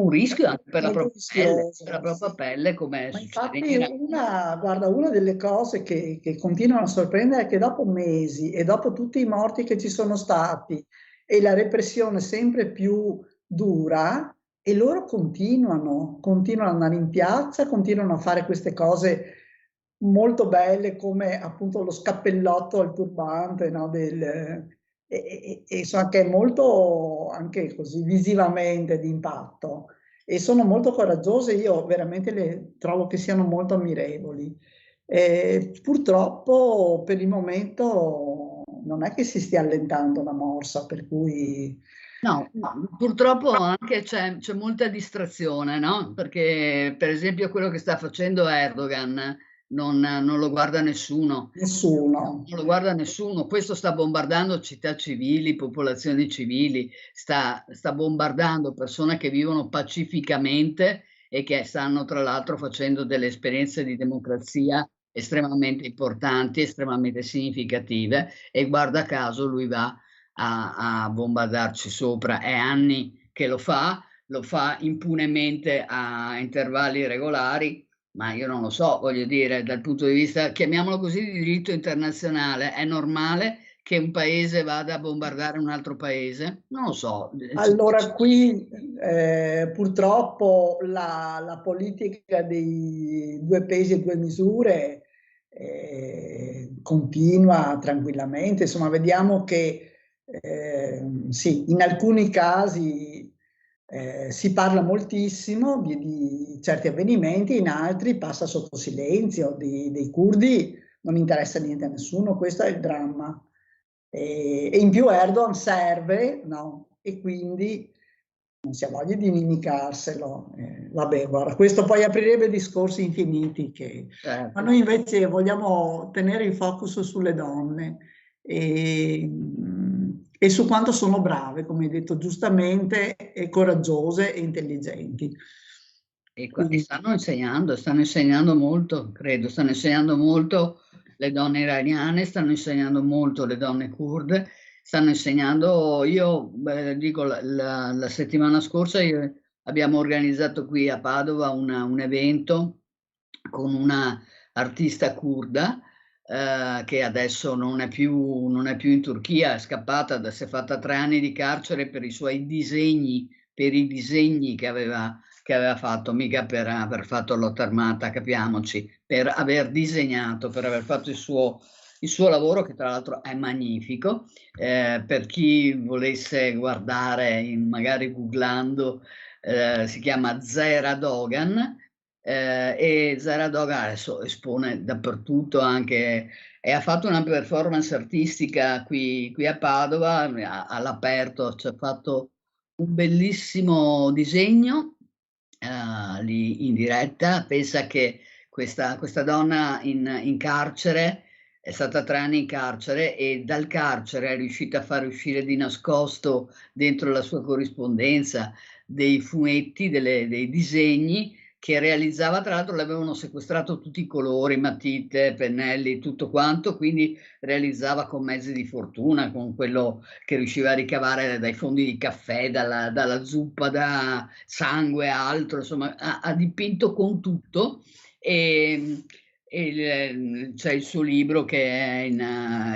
rischio anche per la propria pelle, come Ma succede in infatti Iran. una delle cose che continuano a sorprendere è che dopo mesi e dopo tutti i morti che ci sono stati e la repressione sempre più dura, e loro continuano ad andare in piazza, continuano a fare queste cose molto belle, come appunto lo scappellotto al turbante, no, e so che è molto anche così visivamente di impatto, e sono molto coraggiose. Io veramente le trovo che siano molto ammirevoli. Purtroppo per il momento non è che si stia allentando la morsa, per cui No, purtroppo anche c'è molta distrazione, no? Perché per esempio quello che sta facendo Erdogan non lo guarda nessuno. nessuno. Non lo guarda nessuno. Questo sta bombardando città civili, popolazioni civili, sta bombardando persone che vivono pacificamente e che stanno tra l'altro facendo delle esperienze di democrazia estremamente importanti, estremamente significative, e guarda caso lui va a bombardarci sopra. È anni che lo fa impunemente a intervalli regolari, ma io non lo so, voglio dire, dal punto di vista, chiamiamolo così, di diritto internazionale, è normale che un paese vada a bombardare un altro paese? Non lo so. Allora qui purtroppo la politica dei due pesi e due misure continua tranquillamente. Insomma, vediamo che sì, in alcuni casi si parla moltissimo di certi avvenimenti, in altri passa sotto silenzio. Dei curdi non interessa niente a nessuno, questo è il dramma. E in più Erdogan serve, no? E quindi non si ha voglia di inimicarselo. Vabbè, guarda, questo poi aprirebbe discorsi infiniti, ma noi invece vogliamo tenere il focus sulle donne. e su quanto sono brave, come hai detto giustamente, e coraggiose e intelligenti. E stanno insegnando molto, credo, stanno insegnando molto le donne iraniane, stanno insegnando molto le donne kurde, stanno insegnando, dico, la settimana scorsa abbiamo organizzato qui a Padova un evento con una artista kurda che adesso non è più in Turchia, è scappata, si è fatta 3 anni di carcere per i suoi disegni, per i disegni che aveva fatto, mica per aver fatto lotta armata, capiamoci, per aver disegnato, per aver fatto il suo lavoro, che tra l'altro è magnifico. Per chi volesse guardare, magari googlando, si chiama Zehra Dogan, e Zehra Dogan adesso espone dappertutto, anche, e ha fatto una performance artistica qui a Padova, all'aperto, ci ha fatto un bellissimo disegno lì in diretta. Pensa che questa donna in carcere è stata 3 anni in carcere, e dal carcere è riuscita a far uscire di nascosto, dentro la sua corrispondenza, dei fumetti, dei disegni che realizzava. Tra l'altro le avevano sequestrato tutti i colori, matite, pennelli, tutto quanto, quindi realizzava con mezzi di fortuna, con quello che riusciva a ricavare dai fondi di caffè, dalla zuppa, da sangue, altro, insomma, ha dipinto con tutto. E c'è il suo libro che è in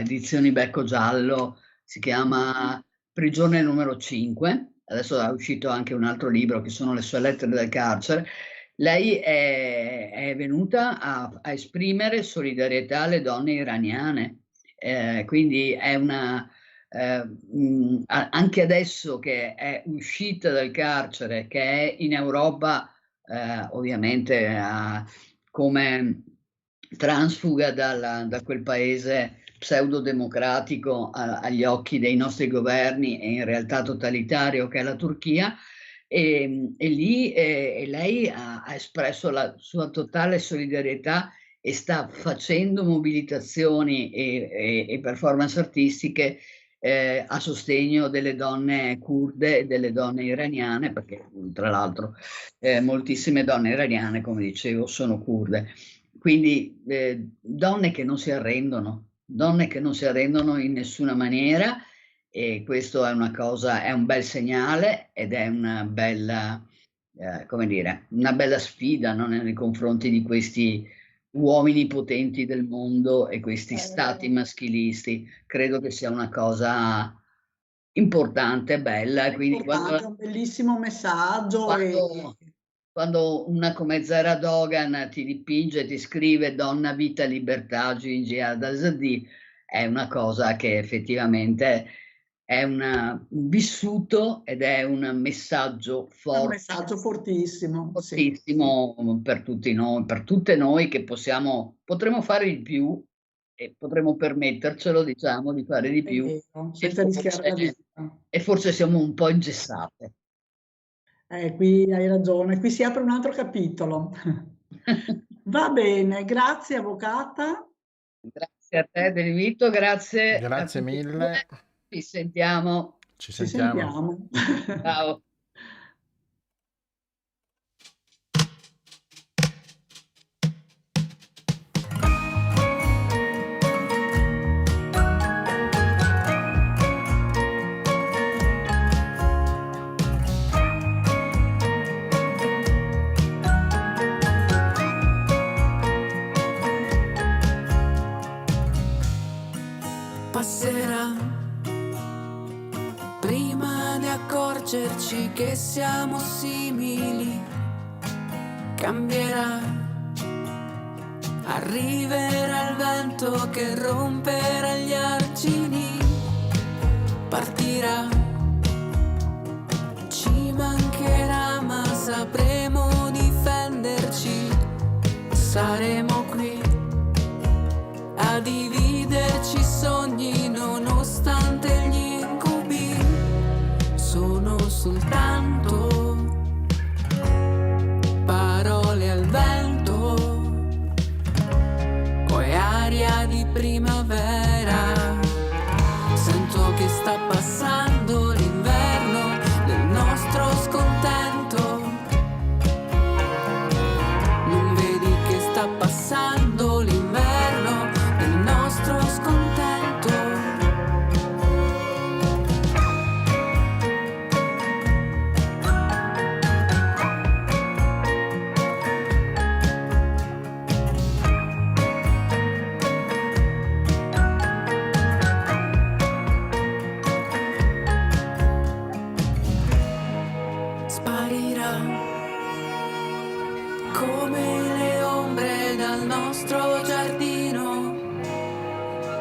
edizioni Becco Giallo, si chiama Prigione numero 5, adesso è uscito anche un altro libro che sono le sue lettere dal carcere. Lei è venuta a esprimere solidarietà alle donne iraniane, quindi è anche adesso che è uscita dal carcere, che è in Europa, ovviamente come transfuga da quel paese pseudo-democratico agli occhi dei nostri governi, e in realtà totalitario, che è la Turchia. E lì lei ha espresso la sua totale solidarietà e sta facendo mobilitazioni e performance artistiche a sostegno delle donne kurde e delle donne iraniane, perché tra l'altro moltissime donne iraniane, come dicevo, sono kurde. Quindi donne che non si arrendono in nessuna maniera. E questo è una cosa, è un bel segnale, ed è una bella, una bella sfida, no? Nei confronti di questi uomini potenti del mondo e questi stati maschilisti. Credo che sia una cosa importante, bella. Quindi è un bellissimo messaggio. Quando una come Zehra Dogan ti dipinge, ti scrive "Donna, vita, libertà, Gigi Adalzadeh", è una cosa che effettivamente è un vissuto, ed è un messaggio forte. Un messaggio fortissimo. Fortissimo, sì. Per tutti noi, per tutte noi che potremo fare di più, e potremo permettercelo, diciamo, di fare di più. Senza rischiare la vita. E forse siamo un po' ingessate. Qui hai ragione, qui si apre un altro capitolo. Va bene, grazie avvocata. Grazie a te dell'invito, grazie. Grazie mille. Ci sentiamo. Ci sentiamo. Ciao. Passerà prima di accorgerci che siamo simili, cambierà, arriverà il vento che romperà gli argini, partirà, ci mancherà ma sapremo difenderci, saremo qui a dividerci sogni nonostante gli incubi. Sono soltanto parole al vento, poi aria di primavera. Sento che sta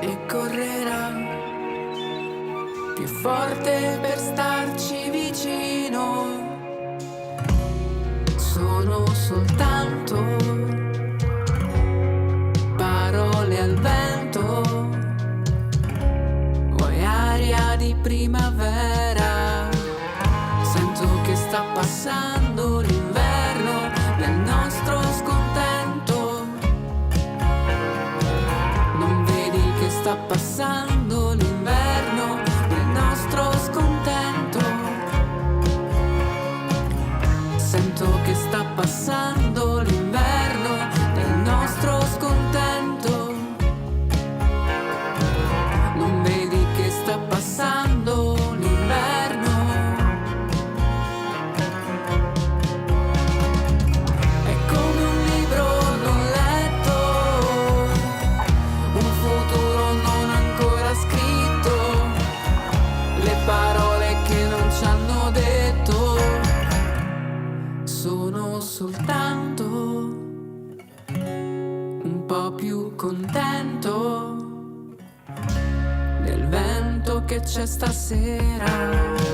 e correrà più forte per starci vicino. Sono soltanto parole al vento, vuoi aria di primavera. Sento che sta passando l'inverno nel nostro scontento. Non vedi che sta passando l'inverno nel nostro scontento. Sento che sta passando l'inverno nel nostro scontento. Non vedi che sta passando l'inverno. È come un libro non letto, un futuro non ancora scritto, le parole che non ci hanno detto. Sono soltanto un po' più contento del vento che c'è stasera.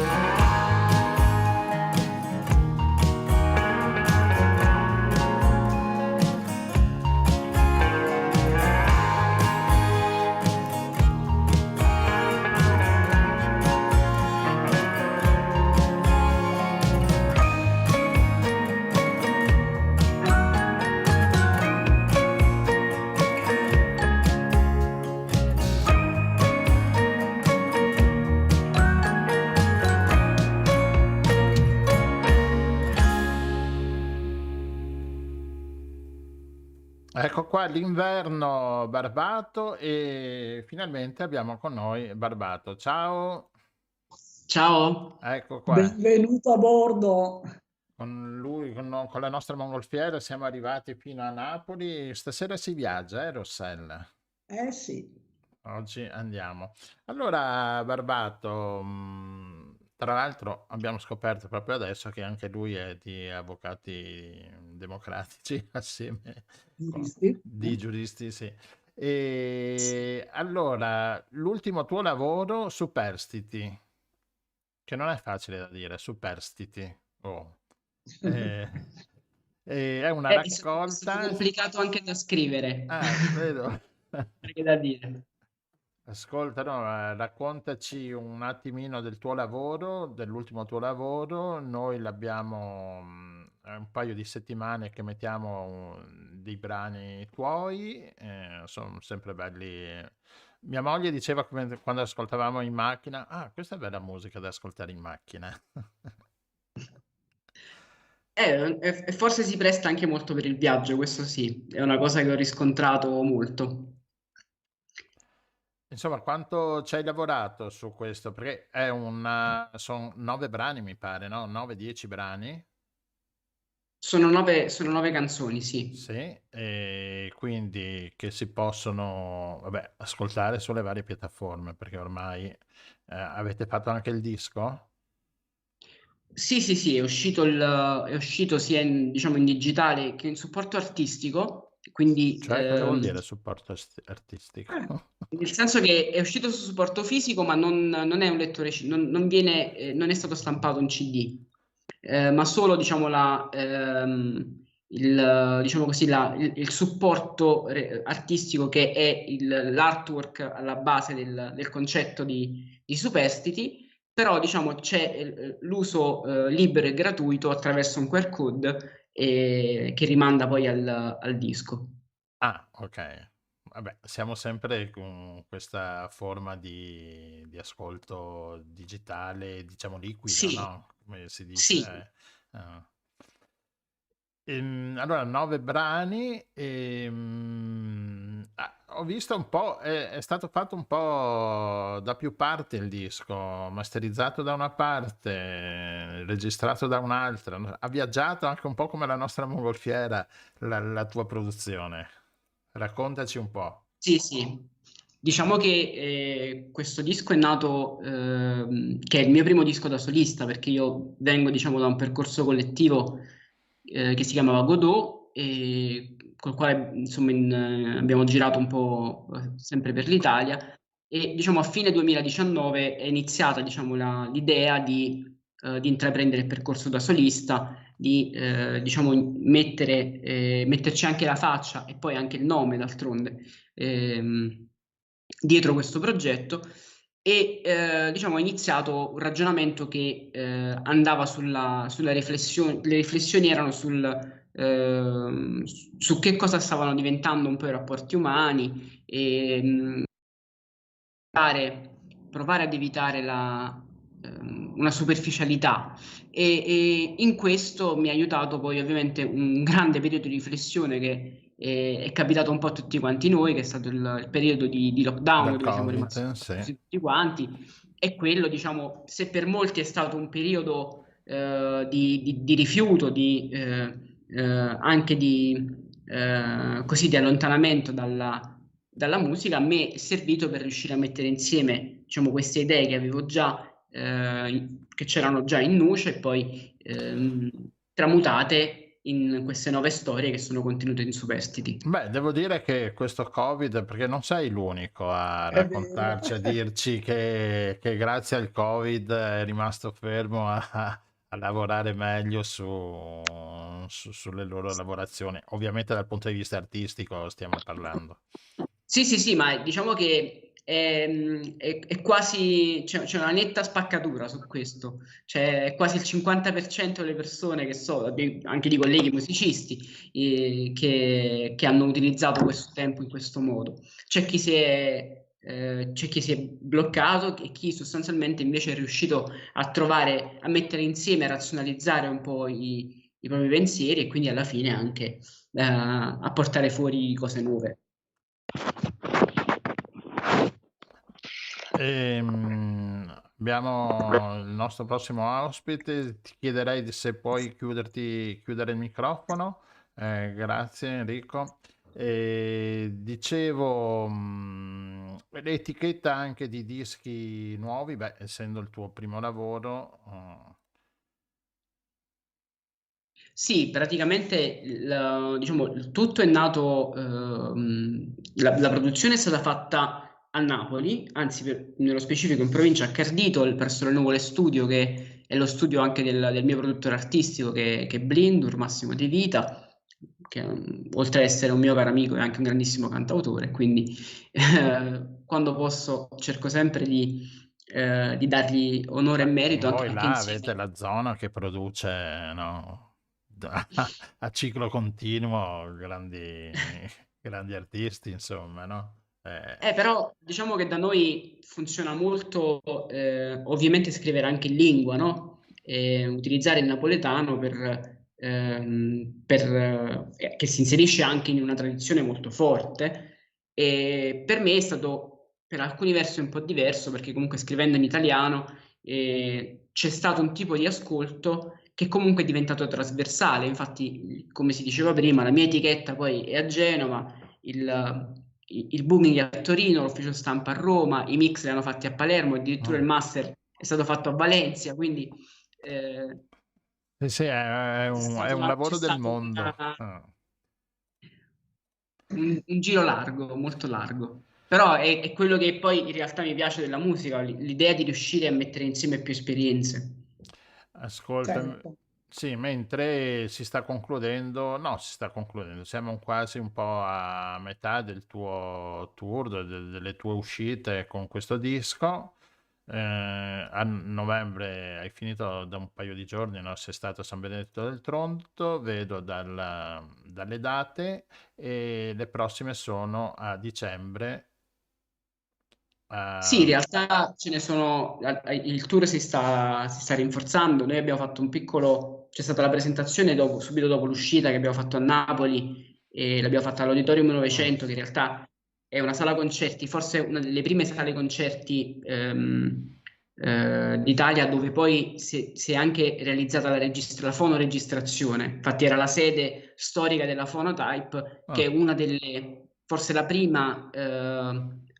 Ecco qua l'inverno Barbato e finalmente abbiamo con noi Barbato. Ciao, Ciao, ecco qua. Benvenuto a bordo. Con lui, con la nostra mongolfiera siamo arrivati fino a Napoli. Stasera si viaggia, Rossella? Eh sì, Oggi andiamo. Allora, Barbato, tra l'altro abbiamo scoperto proprio adesso che anche lui è di avvocati democratici assieme giuristi. di giuristi, sì. E allora, l'ultimo tuo lavoro, Superstiti, che non è facile da dire, Superstiti. Oh. Eh, è una È raccolta. complicato anche da scrivere, Vedo. perché da dire. Ascolta, no, raccontaci un attimino del tuo lavoro, dell'ultimo tuo lavoro. Noi l'abbiamo è un paio di settimane che mettiamo dei brani tuoi, sono sempre belli. Mia moglie diceva quando ascoltavamo in macchina, ah, questa è bella musica da ascoltare in macchina. E forse si presta anche molto per il viaggio, questo sì, è una cosa che ho riscontrato molto. Insomma, quanto ci hai lavorato su questo? Perché sono 9 brani, mi pare, no? 9-10 brani? Sono nove canzoni, sì. Sì, e quindi che si possono, vabbè, ascoltare sulle varie piattaforme, perché ormai avete fatto anche il disco? Sì, è uscito sia diciamo, in digitale che in supporto artistico, quindi Cioè, cosa vuol dire supporto artistico? nel senso che è uscito su supporto fisico, ma non è un lettore, non è stato stampato in CD, ma solo diciamo, diciamo così, il supporto artistico che è l'artwork alla base del concetto di Superstiti. Però diciamo c'è l'uso libero e gratuito attraverso un QR code che rimanda poi al disco. Ah, ok. Vabbè, siamo sempre con questa forma di ascolto digitale, diciamo liquido, Sì, no? Come si dice? sì. Ah. Allora, 9 brani. Ho visto un po', è stato fatto un po' da più parti il disco, masterizzato da una parte, registrato da un'altra. Ha viaggiato anche un po' come la nostra mongolfiera, la tua produzione. Raccontaci un po'. Sì. Diciamo che questo disco è nato, che è il mio primo disco da solista, perché io vengo, diciamo, da un percorso collettivo che si chiamava Godot, e col quale insomma abbiamo girato un po' sempre per l'Italia, e diciamo a fine 2019 è iniziata diciamo l'idea di intraprendere il percorso da solista, di diciamo metterci anche la faccia e poi anche il nome d'altronde dietro questo progetto. E diciamo, ho iniziato un ragionamento che andava sulla riflessione. Le riflessioni erano su che cosa stavano diventando un po' i rapporti umani e provare ad evitare una superficialità. E in questo mi ha aiutato poi ovviamente un grande periodo di riflessione che è capitato un po' a tutti quanti noi, che è stato il periodo di lockdown, dove siamo rimasti chiusi tutti quanti, e quello, diciamo, se per molti è stato un periodo di rifiuto, anche così di allontanamento dalla musica, a me è servito per riuscire a mettere insieme, diciamo, queste idee che avevo già, che c'erano già in Nuce, e poi tramutate in queste nuove storie che sono contenute in Superstiti. Beh, devo dire che questo Covid, perché non sei l'unico a raccontarci, a dirci che grazie al Covid è rimasto fermo a lavorare meglio sulle loro lavorazioni. Ovviamente dal punto di vista artistico stiamo parlando. Sì, ma diciamo che è quasi, c'è una netta spaccatura su questo, cioè quasi il 50% delle persone che so, anche di colleghi musicisti, che hanno utilizzato questo tempo in questo modo. C'è chi si è bloccato e chi sostanzialmente invece è riuscito a mettere insieme, a razionalizzare un po' i propri pensieri, e quindi alla fine anche a portare fuori cose nuove. Abbiamo il nostro prossimo ospite. Ti chiederei se puoi chiudere il microfono. Grazie Enrico. Dicevo, l'etichetta anche di dischi nuovi, beh, essendo il tuo primo lavoro. Sì, praticamente diciamo, tutto è nato, la produzione è stata fatta a Napoli, anzi nello specifico in provincia a Cardito, presso il Nuvole Studio, che è lo studio anche del mio produttore artistico, che è Blindur, Massimo De Vita, che oltre ad essere un mio caro amico è anche un grandissimo cantautore, quindi quando posso cerco sempre di dargli onore e merito. Voi anche là insieme. avete la zona che produce, no, a ciclo continuo grandi artisti, insomma, no? Però diciamo che da noi funziona molto, ovviamente scrivere anche in lingua, no? Utilizzare il napoletano che si inserisce anche in una tradizione molto forte, e per me è stato per alcuni versi un po' diverso, perché comunque scrivendo in italiano c'è stato un tipo di ascolto che comunque è diventato trasversale. Infatti, come si diceva prima, la mia etichetta poi è a Genova, il booming è a Torino, l'ufficio stampa a Roma, i mix li hanno fatti a Palermo, addirittura il master è stato fatto a Valencia, quindi sì, è un lavoro del mondo. Un giro largo, molto largo. Però è quello che poi in realtà mi piace della musica, l'idea di riuscire a mettere insieme più esperienze. Ascolta, Certo. sì, mentre si sta concludendo, siamo quasi un po' a metà del tuo tour, delle tue uscite con questo disco. A novembre hai finito da un paio di giorni, no? Sei stato a San Benedetto del Tronto, vedo dalle date, e le prossime sono a dicembre. Sì, in realtà ce ne sono, il tour si sta rinforzando. Noi abbiamo fatto c'è stata la presentazione subito dopo l'uscita, che abbiamo fatto a Napoli, e l'abbiamo fatta all'Auditorium 900, che in realtà è una sala concerti, forse una delle prime sale concerti d'Italia, dove poi si è anche realizzata la fonoregistrazione. Infatti era la sede storica della Phonotype, che è una delle, forse la prima,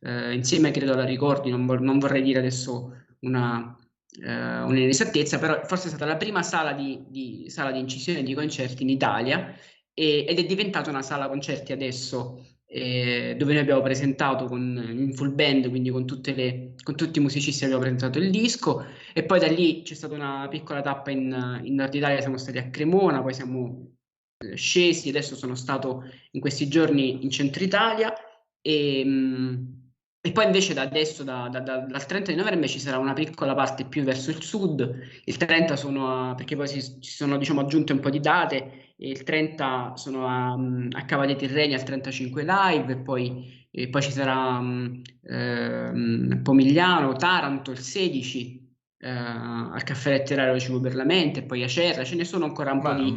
insieme credo alla Ricordi, non vorrei dire adesso un'inesattezza, però forse è stata la prima sala di incisione di concerti in Italia, ed è diventata una sala concerti adesso, dove noi abbiamo presentato in full band, quindi con tutti i musicisti abbiamo presentato il disco, e poi da lì c'è stata una piccola tappa in Nord Italia, siamo stati a Cremona, poi siamo scesi, adesso sono stato in questi giorni in Centro Italia, e poi invece da adesso, dal 30 di novembre, ci sarà una piccola parte più verso il sud. Il 30 perché poi si sono, diciamo, aggiunte un po' di date, e il 30 sono a Cava dei Tirreni al 35 Live, e poi ci sarà Pomigliano, Taranto il 16, al Caffè Letterario Cibo per la Mente, e poi Acerra. Ce ne sono ancora un po' di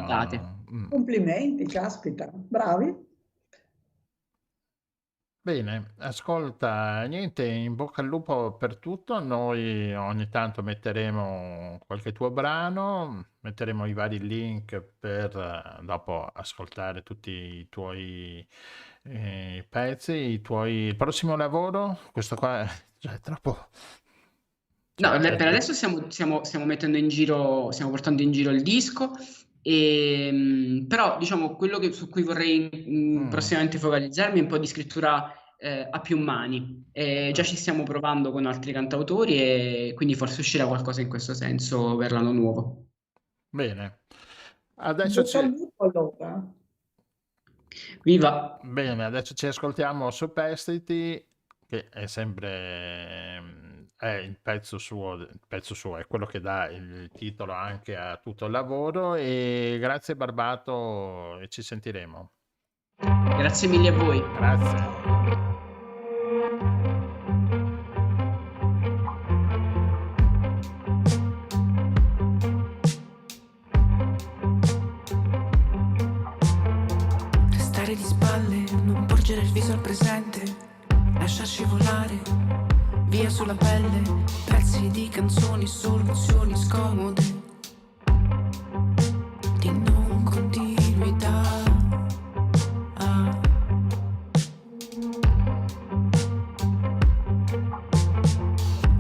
date. Complimenti, caspita, bravi. Bene, ascolta, niente, in bocca al lupo per tutto. Noi ogni tanto metteremo qualche tuo brano, metteremo i vari link per dopo ascoltare tutti i tuoi pezzi, il prossimo lavoro. Questo qua è troppo. No, per adesso stiamo mettendo in giro, stiamo portando in giro il disco, però diciamo quello su cui vorrei prossimamente focalizzarmi è un po' di scrittura a più mani. Già ci stiamo provando con altri cantautori, e quindi forse uscirà qualcosa in questo senso per l'anno nuovo. Bene, adesso Viva! Bene, adesso ci ascoltiamo Superstiti, che è sempre è il pezzo suo, è quello che dà il titolo anche a tutto il lavoro. E grazie Barbato, e ci sentiremo. Grazie mille a voi. Grazie. Restare di spalle, non porgere il viso al presente, lasciar scivolare via sulla pelle pezzi di canzoni, soluzioni scomode di non continuità.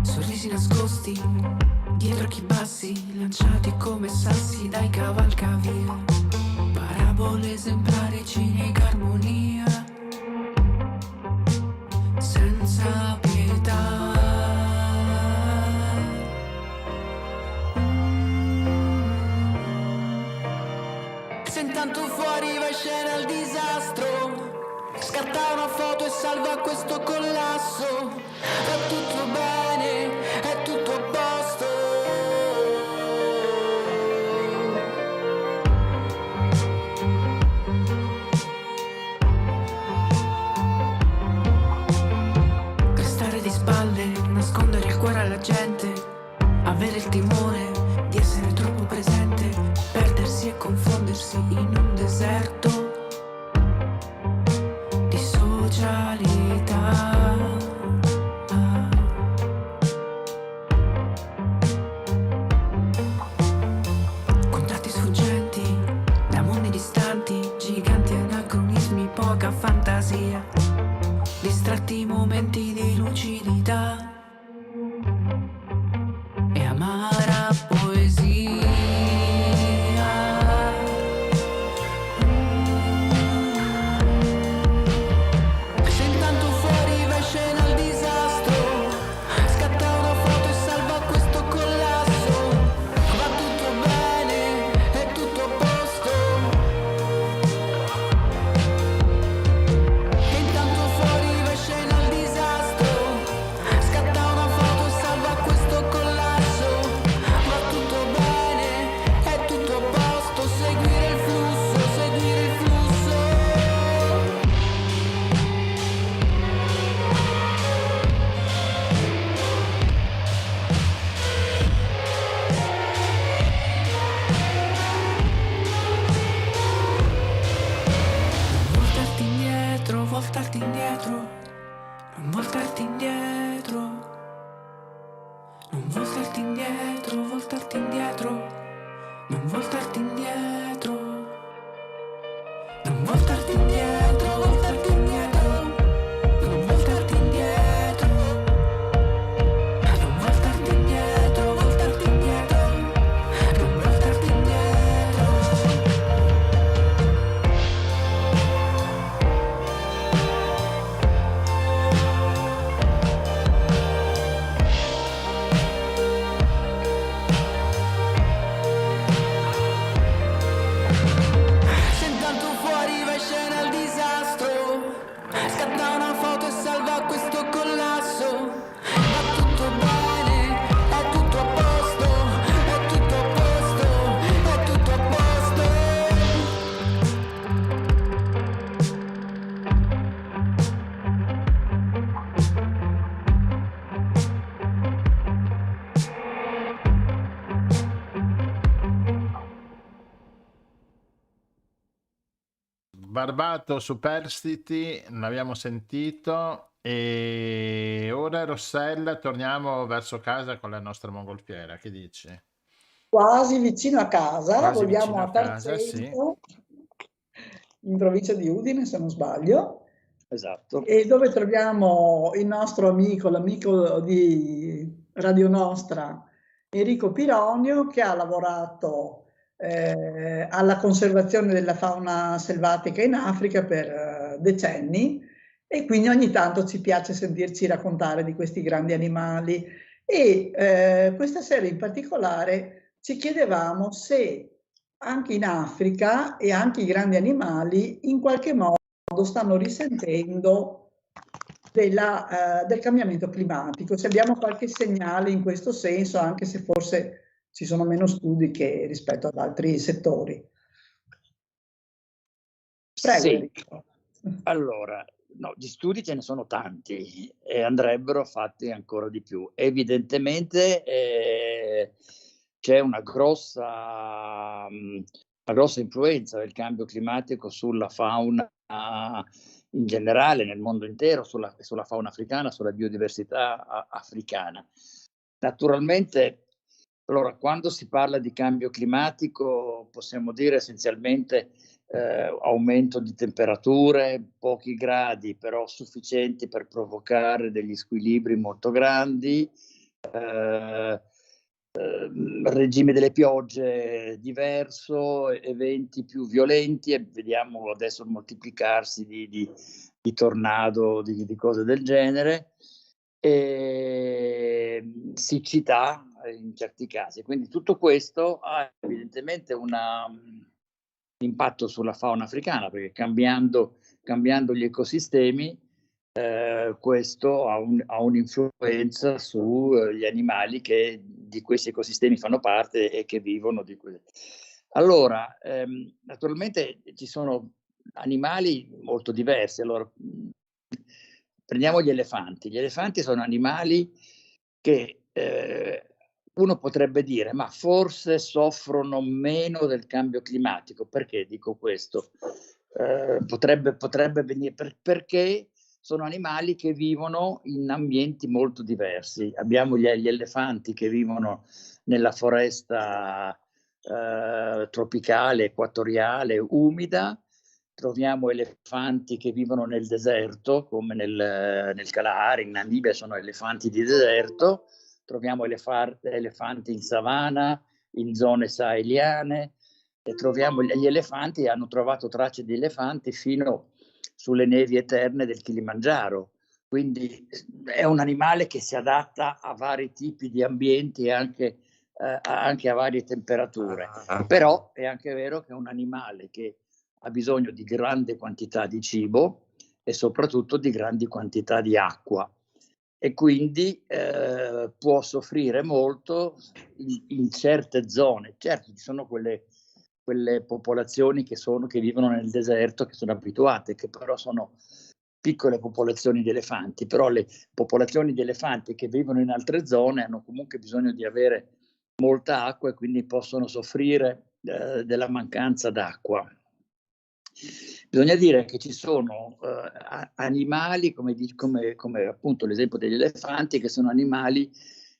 Sorrisi nascosti dietro occhi bassi, lanciati come sassi dai cavalcavia, parabole esemplari, cinica armonia, senza pietà. Se intanto fuori va in scena il disastro, scatta una foto e salva questo collasso. Va tutto bene, è tutto a posto. Restare di spalle, nascondere il cuore alla gente, avere il timore di essere troppo presente, perdersi e confondersi in un deserto di socialità. Contatti sfuggenti da mondi distanti, giganti anacronismi, poca fantasia, distratti momenti di lucidità e amara poesia. Se intanto fuori va in scena il disastro, scatta una foto e salva questo collasso. Va tutto bene, è tutto a posto. E intanto fuori va in scena il disastro, scatta una foto e salva questo collasso. Va tutto bene, è tutto a posto. Seguire il flusso, seguire il flusso. Voltarti indietro, voltarti indietro, non voltarti indietro, non voltarti indietro, voltarti indietro, non voltarti indietro, non voltarti indietro, voltarti indietro, non voltarti indietro, non voltarti indietro, voltarti indietro, non voltarti indietro. Barbato, superstiti, non abbiamo sentito, e ora Rossella torniamo verso casa con la nostra mongolfiera, che dici? Quasi vicino a casa, Quasi vogliamo vicino a a casa, sì. Tarzento, in provincia di Udine, se non sbaglio, Esatto. e dove troviamo il nostro amico, l'amico di Radio Nostra, Enrico Pironio, che ha lavorato alla conservazione della fauna selvatica in Africa per decenni, e quindi ogni tanto ci piace sentirci raccontare di questi grandi animali. E questa sera in particolare ci chiedevamo se anche in Africa e anche i grandi animali in qualche modo stanno risentendo del cambiamento climatico, se abbiamo qualche segnale in questo senso, anche se forse ci sono meno studi che rispetto ad altri settori. Prego, Sì. Enrico. Allora, no, di studi ce ne sono tanti e andrebbero fatti ancora di più. Evidentemente c'è una grossa influenza del cambio climatico sulla fauna in generale, nel mondo intero, sulla fauna africana, sulla biodiversità africana. Naturalmente, allora, quando si parla di cambio climatico, possiamo dire essenzialmente aumento di temperature, pochi gradi, però sufficienti per provocare degli squilibri molto grandi, regime delle piogge diverso, eventi più violenti, e vediamo adesso il moltiplicarsi di tornado, di cose del genere, e siccità in certi casi. Quindi tutto questo ha evidentemente un impatto sulla fauna africana, perché cambiando gli ecosistemi, questo ha un'influenza sugli animali che di questi ecosistemi fanno parte e che vivono di quelli. Allora, naturalmente ci sono animali molto diversi. Allora, prendiamo gli elefanti. Gli elefanti sono animali che uno potrebbe dire, ma forse soffrono meno del cambio climatico. Perché dico questo? Potrebbe venire perché sono animali che vivono in ambienti molto diversi. Abbiamo gli elefanti che vivono nella foresta tropicale, equatoriale, umida. Troviamo elefanti che vivono nel deserto, come nel Kalahari, in Namibia sono elefanti di deserto. Troviamo elefanti in savana, in zone saheliane, e troviamo gli elefanti, hanno trovato tracce di elefanti fino sulle nevi eterne del Kilimangiaro. Quindi è un animale che si adatta a vari tipi di ambienti e anche a varie temperature. Però è anche vero che è un animale che ha bisogno di grande quantità di cibo e soprattutto di grandi quantità di acqua, e quindi può soffrire molto in certe zone. Certo, ci sono quelle popolazioni che vivono nel deserto, che sono abituate, che però sono piccole popolazioni di elefanti, però le popolazioni di elefanti che vivono in altre zone hanno comunque bisogno di avere molta acqua e quindi possono soffrire della mancanza d'acqua. Bisogna dire che ci sono animali, come appunto l'esempio degli elefanti, che sono animali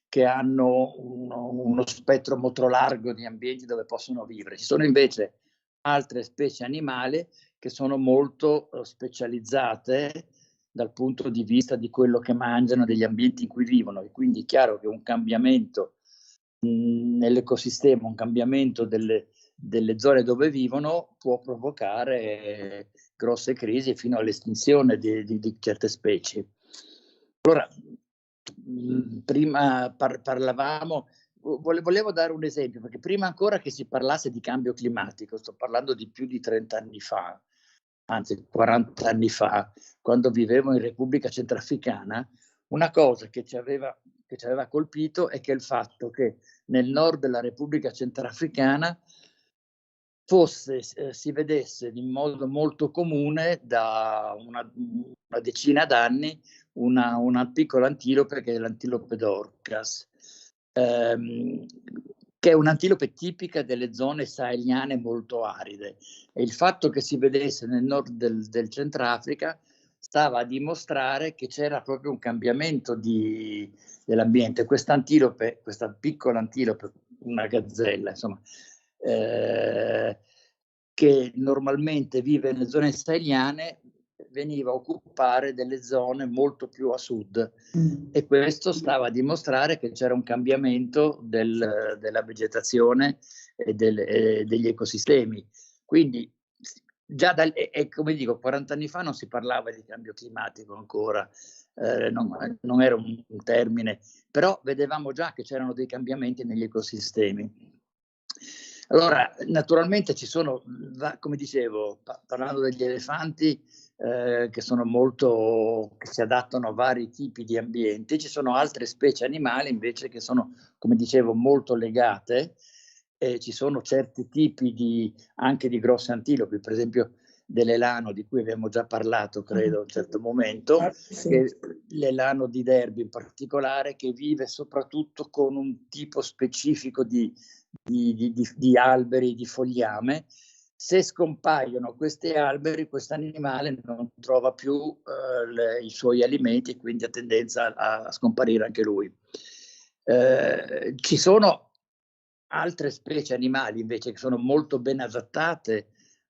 che hanno uno spettro molto largo di ambienti dove possono vivere. Ci sono invece altre specie animali che sono molto specializzate dal punto di vista di quello che mangiano, degli ambienti in cui vivono, e quindi è chiaro che un cambiamento nell'ecosistema, un cambiamento delle zone dove vivono può provocare grosse crisi fino all'estinzione di certe specie. Allora, prima parlavamo, volevo dare un esempio, perché prima ancora che si parlasse di cambio climatico, sto parlando di più di 30 anni fa, anzi 40 anni fa, quando vivevo in Repubblica Centrafricana, una cosa che ci aveva colpito è che il fatto che nel nord della Repubblica Centrafricana si vedesse in modo molto comune da una decina d'anni una piccola antilope, che è l'antilope d'Orcas. che è un'antilope tipica delle zone saheliane molto aride, e il fatto che si vedesse nel nord del Centrafrica stava a dimostrare che c'era proprio un cambiamento dell'ambiente. Questa antilope, questa piccola antilope, una gazzella, insomma, che normalmente vive nelle zone saheliane, veniva a occupare delle zone molto più a sud, e questo stava a dimostrare che c'era un cambiamento della vegetazione e degli ecosistemi. Quindi già come dico, 40 anni fa non si parlava di cambio climatico ancora, non era un termine, però vedevamo già che c'erano dei cambiamenti negli ecosistemi. Allora, naturalmente ci sono, come dicevo, parlando degli elefanti, che sono che si adattano a vari tipi di ambienti, ci sono altre specie animali invece che sono, come dicevo, molto legate. Ci sono certi tipi anche di grosse antilopi, per esempio dell'elano, di cui abbiamo già parlato, credo, a un certo momento, sì. L'elano di Derby in particolare, che vive soprattutto con un tipo specifico di alberi, di fogliame. Se scompaiono questi alberi, questo animale non trova più i suoi alimenti, quindi ha tendenza a scomparire anche lui. Ci sono altre specie animali invece che sono molto ben adattate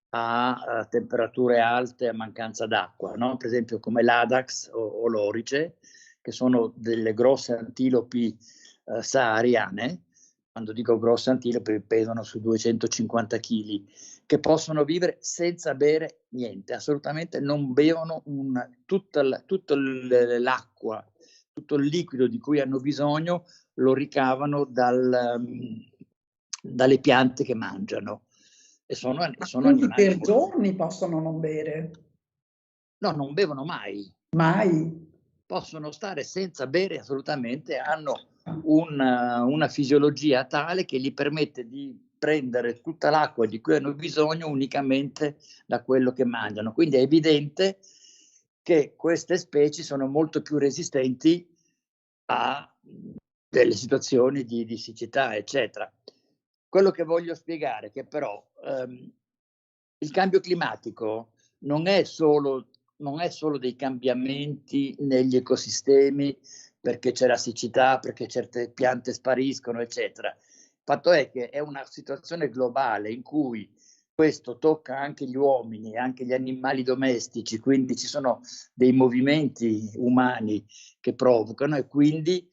a temperature alte, a mancanza d'acqua, no? Per esempio come l'adax o l'orice, che sono delle grosse antilopi sahariane. Quando dico grosse antilopi pesano su 250 kg, che possono vivere senza bere niente, assolutamente non bevono tutta l'acqua, tutto il liquido di cui hanno bisogno lo ricavano dalle piante che mangiano. E sono quindi per giorni possono non bere? No, non bevono mai. Mai? Possono stare senza bere assolutamente, hanno una fisiologia tale che gli permette di prendere tutta l'acqua di cui hanno bisogno unicamente da quello che mangiano. Quindi è evidente che queste specie sono molto più resistenti a delle situazioni di siccità, eccetera. Quello che voglio spiegare è che però il cambio climatico non è solo dei cambiamenti negli ecosistemi, perché c'è la siccità, perché certe piante spariscono, eccetera. Il fatto è che è una situazione globale in cui questo tocca anche gli uomini, anche gli animali domestici, quindi ci sono dei movimenti umani che provocano e quindi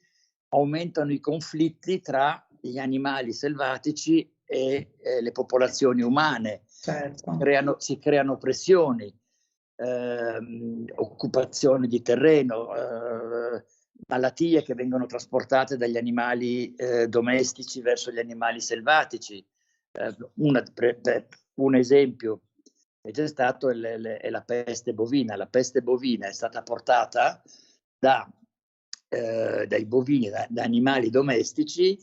aumentano i conflitti tra gli animali selvatici e le popolazioni umane. Certo. Si creano pressioni, occupazione di terreno, malattie che vengono trasportate dagli animali domestici verso gli animali selvatici. Un esempio che c'è stato è la peste bovina. La peste bovina è stata portata dai bovini, da animali domestici,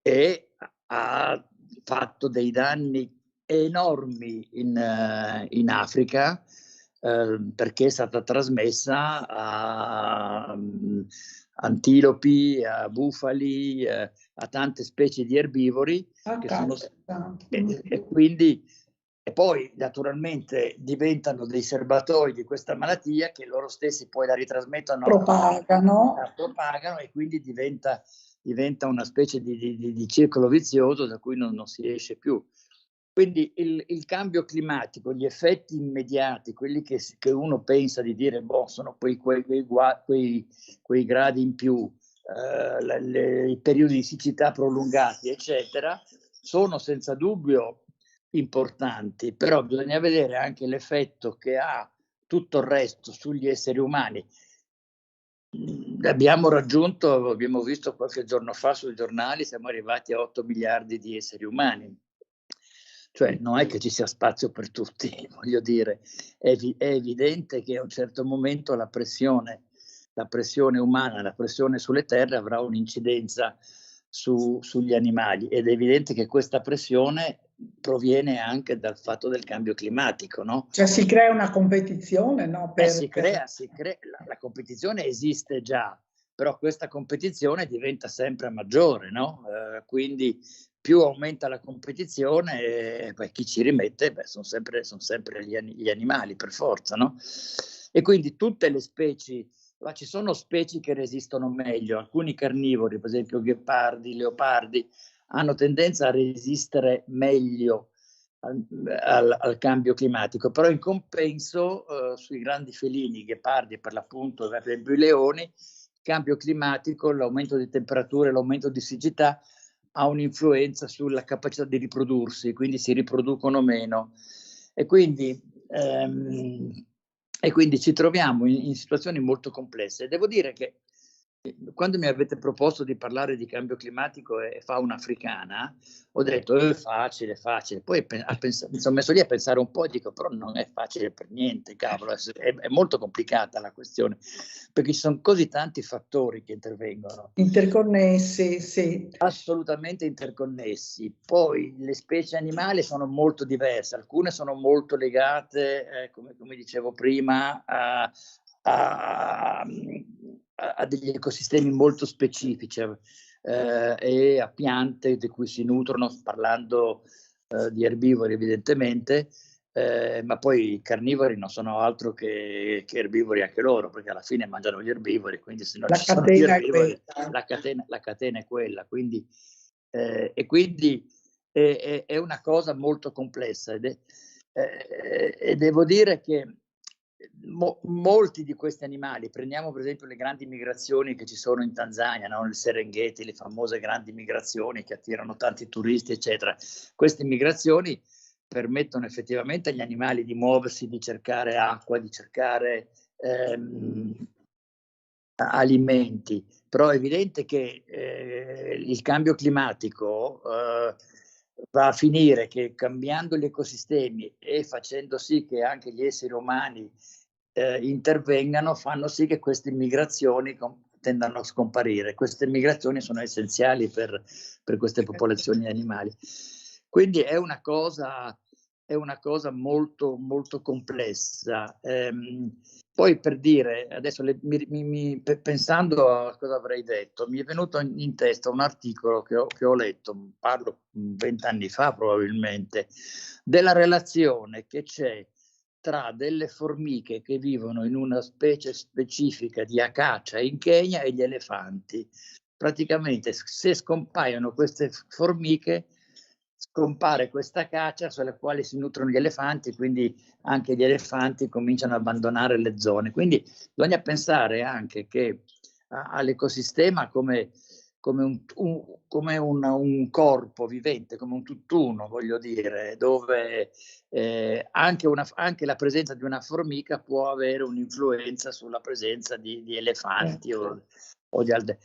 e ha fatto dei danni enormi in Africa, perché è stata trasmessa a antilopi, a bufali, a tante specie di erbivori e poi naturalmente diventano dei serbatoi di questa malattia, che loro stessi poi la ritrasmettono, propagano e quindi diventa una specie di circolo vizioso da cui non si esce più. Quindi il cambio climatico, gli effetti immediati, quelli che uno pensa di dire, sono quei gradi in più, i periodi di siccità prolungati, eccetera, sono senza dubbio importanti, però bisogna vedere anche l'effetto che ha tutto il resto sugli esseri umani. Abbiamo visto qualche giorno fa sui giornali, siamo arrivati a 8 miliardi di esseri umani. Cioè non è che ci sia spazio per tutti, voglio dire, è evidente che a un certo momento la pressione umana, la pressione sulle terre avrà un'incidenza sugli animali, ed è evidente che questa pressione proviene anche dal fatto del cambio climatico, no? Cioè si crea una competizione, no? La competizione esiste già, però questa competizione diventa sempre maggiore, no? Quindi più aumenta la competizione, chi ci rimette sono sempre gli animali, per forza, no? E quindi tutte le specie, ma ci sono specie che resistono meglio, alcuni carnivori, per esempio ghepardi, leopardi, hanno tendenza a resistere meglio al cambio climatico, però in compenso sui grandi felini, ghepardi per l'appunto, per esempio i leoni, il cambio climatico, l'aumento di temperature, l'aumento di siccità ha un'influenza sulla capacità di riprodursi, quindi si riproducono meno e quindi ci troviamo in situazioni molto complesse. Devo dire che quando mi avete proposto di parlare di cambio climatico e fauna africana, ho detto è facile, poi mi sono messo lì a pensare un po' e dico però non è facile per niente, cavolo, è molto complicata la questione, perché ci sono così tanti fattori che intervengono. Interconnessi, sì. Assolutamente interconnessi. Poi le specie animali sono molto diverse, alcune sono molto legate, come dicevo prima, a degli ecosistemi molto specifici e a piante di cui si nutrono, parlando di erbivori evidentemente, ma poi i carnivori non sono altro che erbivori anche loro, perché alla fine mangiano gli erbivori, quindi se non ci sono gli erbivori la catena è quella, quindi è una cosa molto complessa e devo dire che molti di questi animali, prendiamo per esempio le grandi migrazioni che ci sono in Tanzania, no? Nel Serengeti, le famose grandi migrazioni che attirano tanti turisti, eccetera. Queste migrazioni permettono effettivamente agli animali di muoversi, di cercare acqua, di cercare alimenti, però è evidente che il cambio climatico va a finire che cambiando gli ecosistemi e facendo sì che anche gli esseri umani intervengano, fanno sì che queste migrazioni tendano a scomparire. Queste migrazioni sono essenziali per queste popolazioni di animali. Quindi è una cosa molto, molto complessa. Poi per dire, adesso pensando a cosa avrei detto, mi è venuto in testa un articolo che ho letto, parlo 20 anni fa probabilmente, della relazione che c'è tra delle formiche che vivono in una specie specifica di acacia in Kenya e gli elefanti. Praticamente se scompaiono queste formiche, scompare questa acacia sulla quale si nutrono gli elefanti, quindi anche gli elefanti cominciano ad abbandonare le zone. Quindi bisogna pensare anche che all'ecosistema come un corpo vivente, come un tutt'uno, voglio dire, dove anche la presenza di una formica può avere un'influenza sulla presenza di elefanti o di altre.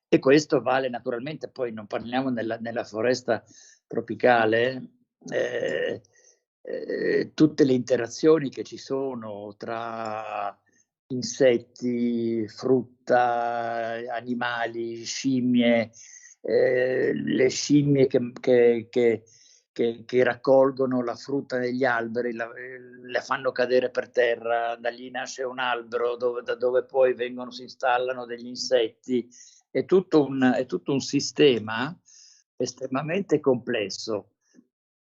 E questo vale naturalmente, poi non parliamo nella foresta tropicale, tutte le interazioni che ci sono tra insetti, frutta, animali, scimmie, le scimmie che raccolgono la frutta negli alberi, la fanno cadere per terra, da lì nasce un albero da dove poi si installano degli insetti. È tutto un sistema estremamente complesso.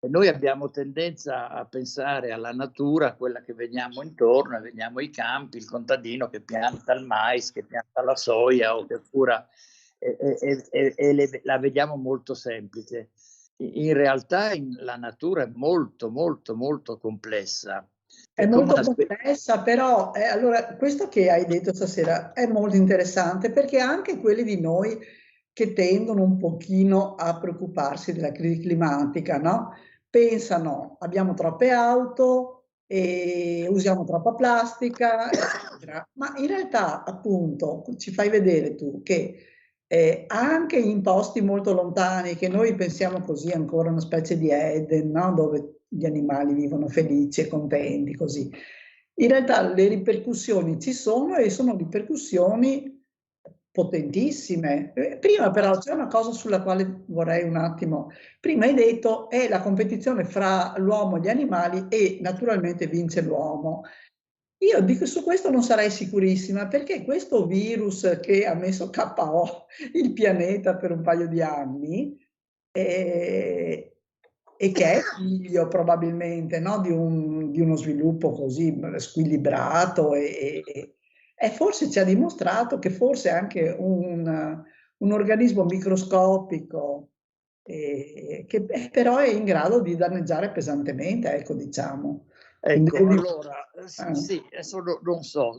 E noi abbiamo tendenza a pensare alla natura, quella che vediamo intorno, vediamo i campi, il contadino che pianta il mais, che pianta la soia o che cura, la vediamo molto semplice. In realtà la natura è molto, molto, molto complessa. È molto complessa, però allora questo che hai detto stasera è molto interessante, perché anche quelli di noi che tendono un pochino a preoccuparsi della crisi climatica, no? Pensano abbiamo troppe auto e usiamo troppa plastica, eccetera. Ma in realtà, appunto, ci fai vedere tu che anche in posti molto lontani, che noi pensiamo così ancora una specie di Eden, no? Dove gli animali vivono felici e contenti, così. In realtà le ripercussioni ci sono e sono ripercussioni potentissime. Prima però c'è una cosa sulla quale vorrei un attimo, prima hai detto è la competizione fra l'uomo e gli animali e naturalmente vince l'uomo. Io dico su questo non sarei sicurissima, perché questo virus che ha messo KO il pianeta per un paio di anni e che è figlio probabilmente, no, di uno sviluppo così squilibrato e forse ci ha dimostrato che forse anche un organismo microscopico che però è in grado di danneggiare pesantemente, ecco, diciamo. Quindi Ecco, allora, sì, adesso non so,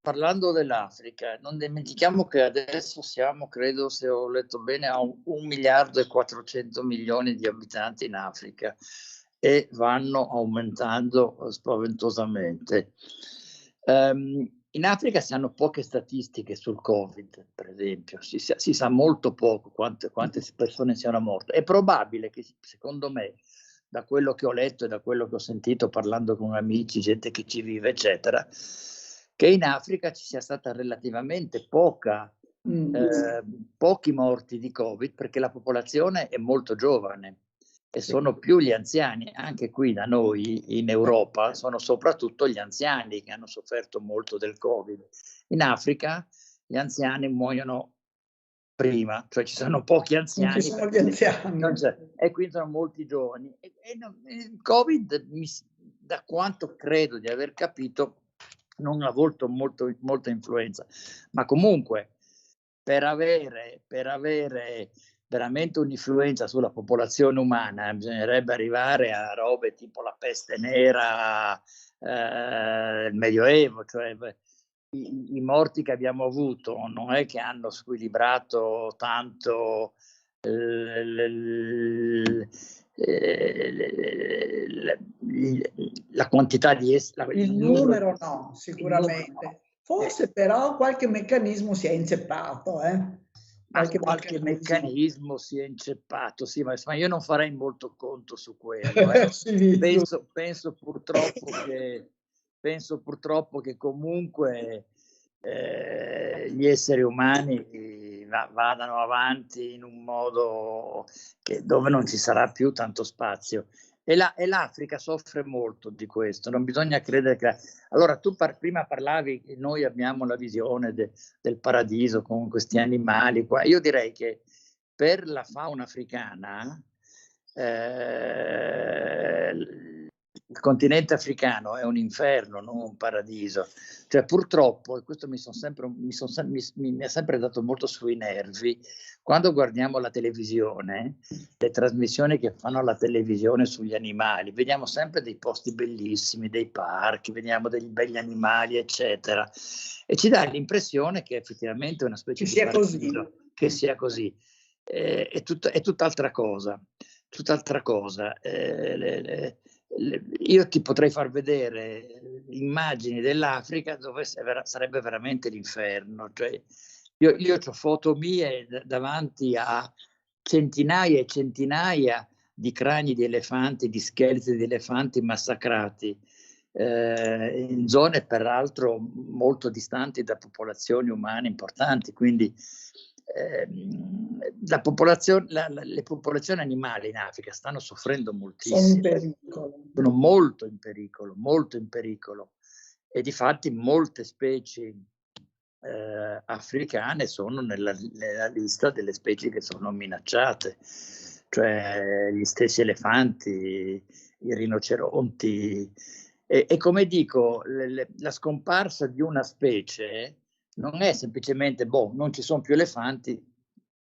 parlando dell'Africa, non dimentichiamo che adesso siamo, credo, se ho letto bene, a 1 miliardo e 400 milioni di abitanti in Africa e vanno aumentando spaventosamente. In Africa si hanno poche statistiche sul Covid, per esempio, si sa molto poco quante persone siano morte. È probabile che, secondo me, da quello che ho letto e da quello che ho sentito parlando con amici, gente che ci vive, eccetera, che in Africa ci sia stata relativamente pochi morti di Covid perché la popolazione è molto giovane e sono più gli anziani. Anche qui da noi in Europa sono soprattutto gli anziani che hanno sofferto molto del Covid. In Africa gli anziani muoiono prima, cioè ci sono pochi anziani, non ci sono gli anziani. E quindi sono molti giovani. Il Covid, da quanto credo di aver capito, non ha avuto molta influenza, ma comunque per avere veramente un'influenza sulla popolazione umana bisognerebbe arrivare a robe tipo la peste nera, il Medioevo, cioè i morti che abbiamo avuto non è che hanno squilibrato tanto la quantità di il numero no, sicuramente. Forse però qualche meccanismo si è inceppato, qualche meccanismo si è inceppato, sì, ma io non farei molto conto su quello. Sì, penso purtroppo che comunque gli esseri umani vadano avanti in un modo dove non ci sarà più tanto spazio. E l'Africa soffre molto di questo, non bisogna credere che... Allora, tu prima parlavi, noi abbiamo la visione del paradiso con questi animali qua. Io direi che per la fauna africana, il continente africano è un inferno, non un paradiso. Cioè, purtroppo, e questo mi ha sempre dato molto sui nervi, quando guardiamo la televisione, le trasmissioni che fanno la televisione sugli animali, vediamo sempre dei posti bellissimi, dei parchi, vediamo degli belli animali, eccetera, e ci dà l'impressione che effettivamente è una specie di paradiso, che sia così. È tutt'altra cosa. Io ti potrei far vedere immagini dell'Africa dove sarebbe veramente l'inferno. Cioè, io ho foto mie davanti a centinaia e centinaia di crani di elefanti, di scheletri di elefanti massacrati in zone peraltro molto distanti da popolazioni umane importanti. Quindi le popolazioni animali in Africa stanno soffrendo moltissimo, sono molto in pericolo, e difatti molte specie africane sono nella lista delle specie che sono minacciate, cioè gli stessi elefanti, i rinoceronti, e come dico, la scomparsa di una specie non è semplicemente, non ci sono più elefanti,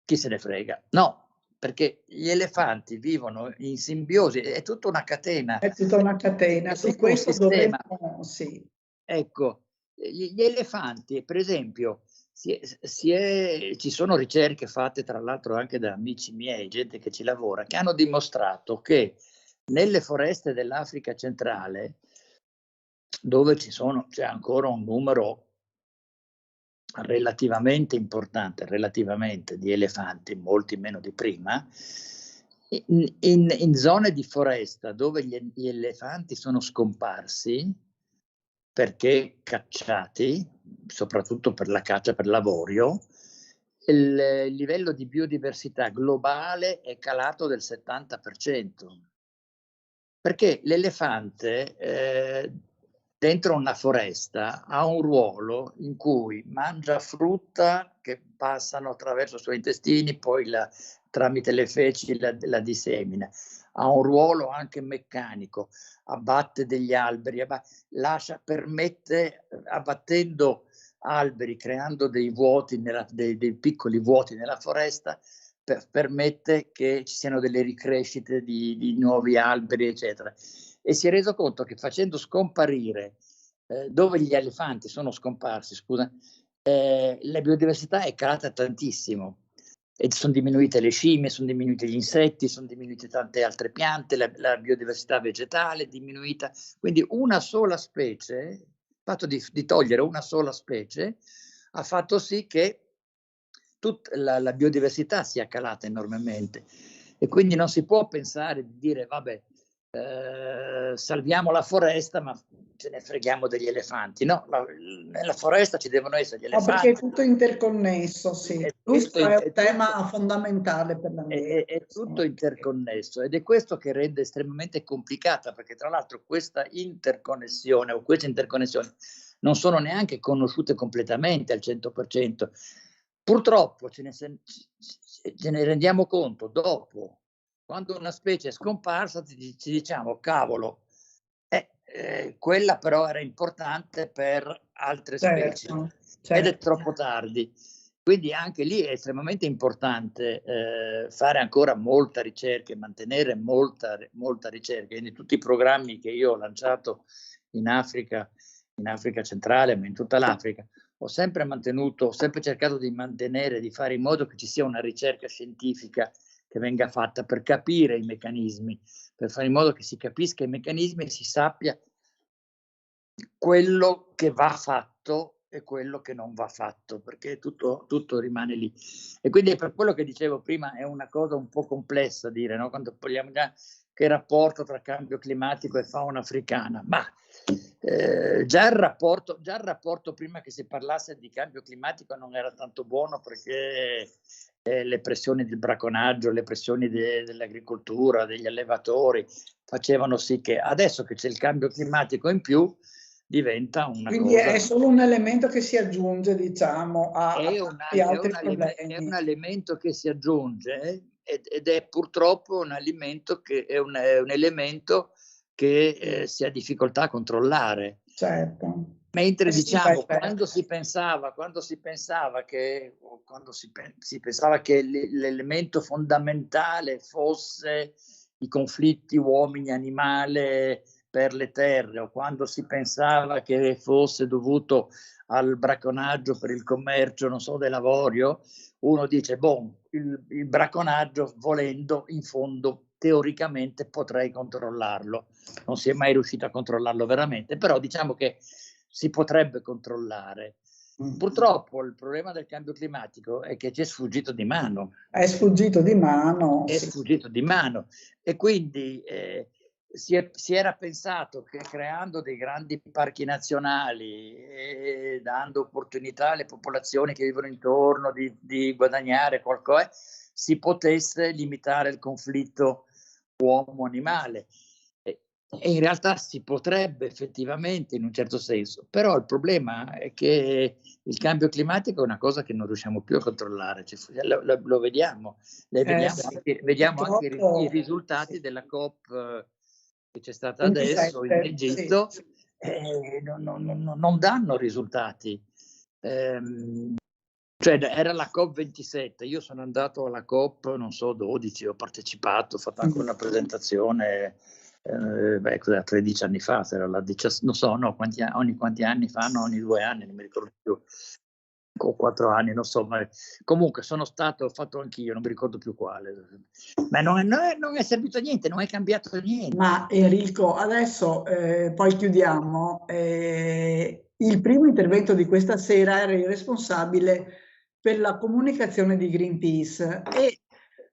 chi se ne frega. No, perché gli elefanti vivono in simbiosi, è tutta una catena. È tutta una catena, su questo dovremmo, sì. Ecco, gli elefanti, per esempio, ci sono ricerche fatte tra l'altro anche da amici miei, gente che ci lavora, che hanno dimostrato che nelle foreste dell'Africa centrale, dove c'è ancora un numero relativamente importante, di elefanti, molti meno di prima, in zone di foresta dove gli elefanti sono scomparsi perché cacciati, soprattutto per la caccia per l'avorio, il livello di biodiversità globale è calato del 70%, perché l'elefante dentro una foresta ha un ruolo in cui mangia frutta che passano attraverso i suoi intestini, poi tramite le feci la dissemina. Ha un ruolo anche meccanico, abbatte degli alberi, permette, abbattendo alberi, creando dei vuoti, dei piccoli vuoti nella foresta, permette che ci siano delle ricrescite di nuovi alberi, eccetera. E si è reso conto che facendo scomparire dove gli elefanti sono scomparsi, scusa, la biodiversità è calata tantissimo. E sono diminuite le scimmie, sono diminuiti gli insetti, sono diminuite tante altre piante, la biodiversità vegetale è diminuita. Quindi una sola specie, il fatto di togliere una sola specie, ha fatto sì che tutta la biodiversità sia calata enormemente. E quindi non si può pensare di dire, vabbè, salviamo la foresta, ma ce ne freghiamo degli elefanti. No, nella foresta ci devono essere gli elefanti. No, perché è tutto interconnesso, sì. Questo è un tema fondamentale per l'ambiente. È tutto interconnesso ed è questo che rende estremamente complicata, perché tra l'altro questa interconnessione o queste interconnessioni non sono neanche conosciute completamente al 100%. Purtroppo ce ne rendiamo conto dopo. Quando una specie è scomparsa ci diciamo, cavolo, quella però era importante per altre specie, certo. Ed è troppo tardi. Quindi anche lì è estremamente importante fare ancora molta ricerca e mantenere molta ricerca. In tutti i programmi che io ho lanciato in Africa centrale, ma in tutta l'Africa, ho sempre cercato di mantenere, di fare in modo che ci sia una ricerca scientifica che venga fatta per capire i meccanismi, per fare in modo che si capisca i meccanismi e si sappia quello che va fatto e quello che non va fatto, perché tutto rimane lì. E quindi è per quello che dicevo prima, è una cosa un po' complessa dire, no? Quando parliamo già che rapporto tra cambio climatico e fauna africana, ma già il rapporto prima che si parlasse di cambio climatico non era tanto buono, perché le pressioni del bracconaggio, le pressioni dell'agricoltura, degli allevatori facevano sì che adesso che c'è il cambio climatico in più diventa una Quindi cosa... è solo un elemento che si aggiunge, diciamo, a altri problemi. È un elemento che si aggiunge ed è purtroppo un elemento che si ha difficoltà a controllare. Certo. Mentre diciamo, quando si pensava che l'elemento fondamentale fosse i conflitti uomini-animale per le terre, o quando si pensava che fosse dovuto al bracconaggio per il commercio, non so, dell'avorio, uno dice, il bracconaggio, volendo, in fondo, teoricamente potrei controllarlo. Non si è mai riuscito a controllarlo veramente, però diciamo che si potrebbe controllare. Purtroppo il problema del cambio climatico è che ci è sfuggito di mano. È sfuggito di mano. È sfuggito di mano. E quindi si era pensato che creando dei grandi parchi nazionali e dando opportunità alle popolazioni che vivono intorno di guadagnare qualcosa, si potesse limitare il conflitto uomo-animale. E in realtà si potrebbe effettivamente, in un certo senso, però il problema è che il cambio climatico è una cosa che non riusciamo più a controllare, lo vediamo, vediamo anche i risultati della COP che c'è stata adesso in Egitto, sì. Non danno risultati. Cioè era la COP27, io sono andato alla COP, non so, 12, ho partecipato, ho fatto anche una presentazione 13 anni fa, non so, no, ogni quanti anni fanno, ogni 2 anni, non mi ricordo più, o 4 anni, non so, ma comunque ho fatto anch'io, non mi ricordo più quale, ma non è servito a niente, non è cambiato niente. Ma Enrico, adesso poi chiudiamo, il primo intervento di questa sera era il responsabile per la comunicazione di Greenpeace e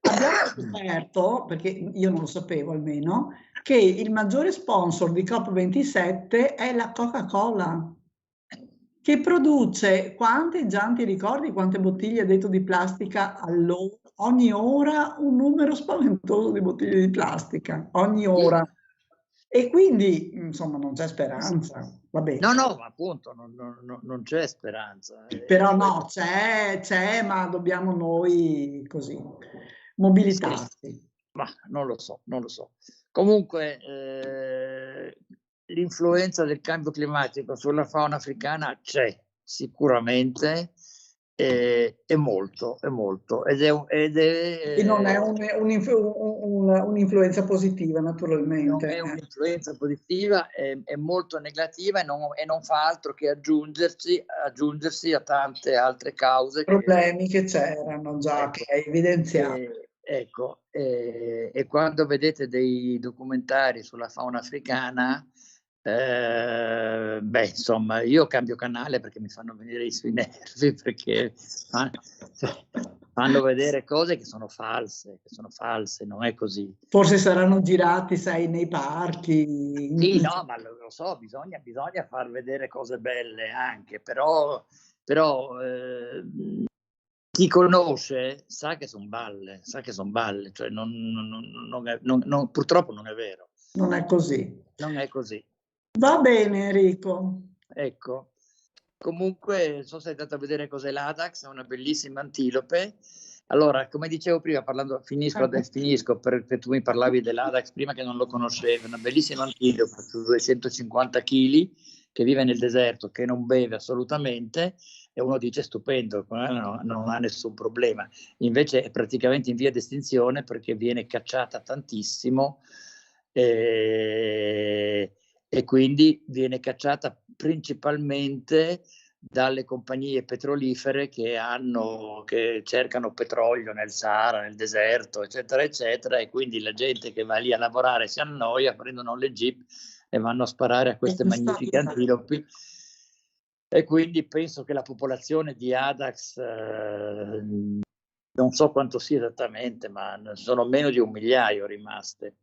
abbiamo scoperto, perché io non lo sapevo almeno, che il maggiore sponsor di COP27 è la Coca-Cola, che produce ti ricordi quante bottiglie ha detto di plastica ogni ora? Un numero spaventoso di bottiglie di plastica, ogni ora. E quindi, insomma, non c'è speranza. Vabbè. No, ma appunto non c'è speranza. Però no, c'è, ma dobbiamo noi così mobilitarsi. Sì, ma non lo so. Comunque, l'influenza del cambio climatico sulla fauna africana c'è sicuramente, è molto, ed E non è un'influenza positiva, naturalmente. non è un'influenza positiva, è molto negativa e non fa altro che aggiungersi a tante altre cause. Problemi che c'erano già, ecco, che hai evidenziato. E quando vedete dei documentari sulla fauna africana, insomma, io cambio canale perché mi fanno venire sui nervi, perché fanno vedere cose che sono false, non è così. Forse saranno girati, sai, nei parchi. Sì, no, ma lo so, bisogna far vedere cose belle anche, però chi conosce sa che sono balle, cioè purtroppo non è vero. Non è così. Non è così. Va bene, Enrico. Ecco, comunque non so se sei andato a vedere cos'è l'Adax, è una bellissima antilope. Allora, come dicevo prima, finisco, perché tu mi parlavi dell'Adax prima che non lo conoscevi, una bellissima antilope su 250 kg che vive nel deserto, che non beve assolutamente, e uno dice stupendo, non ha nessun problema. Invece è praticamente in via di estinzione perché viene cacciata tantissimo, e quindi viene cacciata principalmente dalle compagnie petrolifere che cercano petrolio nel Sahara, nel deserto, eccetera, eccetera, e quindi la gente che va lì a lavorare si annoia, prendono le jeep e vanno a sparare a queste magnifiche antilopi. E quindi penso che la popolazione di Adax, non so quanto sia esattamente, ma sono meno di 1 migliaio rimaste.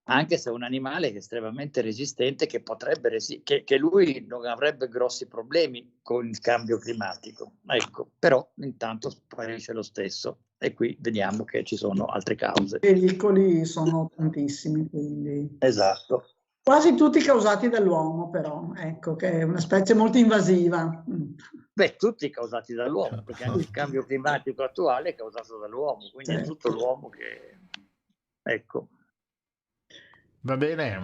Anche se è un animale che è estremamente resistente, che potrebbe che lui non avrebbe grossi problemi con il cambio climatico. Ecco, però intanto sparisce lo stesso, e qui vediamo che ci sono altre cause. I pericoli sono tantissimi, quindi. Esatto. Quasi tutti causati dall'uomo, però, ecco, che è una specie molto invasiva. Beh, tutti causati dall'uomo, perché anche il cambio climatico attuale è causato dall'uomo, quindi è tutto l'uomo che... Ecco. Va bene.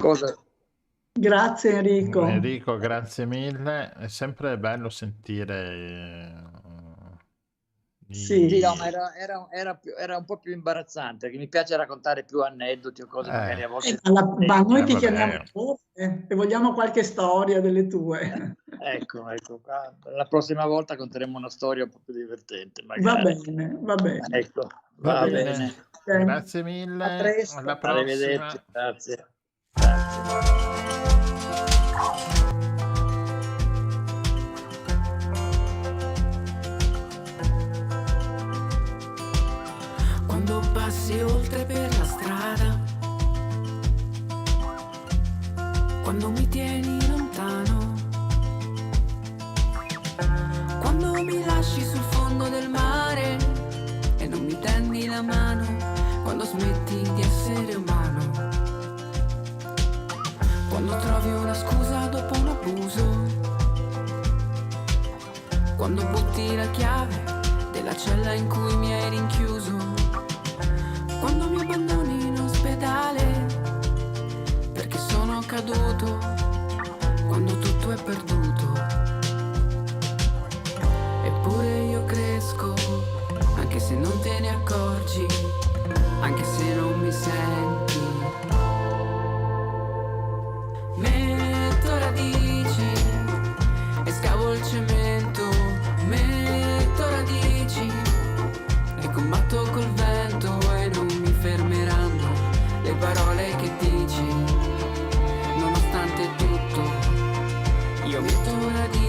Grazie Enrico. Enrico, grazie mille. È sempre bello sentire... Sì, no, ma era un po' più imbarazzante, perché mi piace raccontare più aneddoti o cose magari a volte... Ma noi ti chiamiamo e vogliamo qualche storia delle tue. Ecco, la prossima volta conteremo una storia un po' più divertente. Magari. Va bene. Ecco, va bene. Grazie mille. A presto. Alla prossima. Arrivederci, grazie. Quando passi oltre per la strada, quando mi tieni lontano, quando mi lasci sul fondo del mare e non mi tendi la mano, quando smetti di essere umano, quando trovi una scusa dopo un abuso, quando butti la chiave della cella in cui mi hai rinchiuso, quando mi abbandoni in ospedale perché sono caduto, quando tutto è perduto. Eppure io cresco, anche se non te ne accorgi, anche se non mi senti. Metto radici e scavo il cemento, metto radici e combatto col vento, e non mi fermeranno le parole che dici. Nonostante tutto, io metto radici.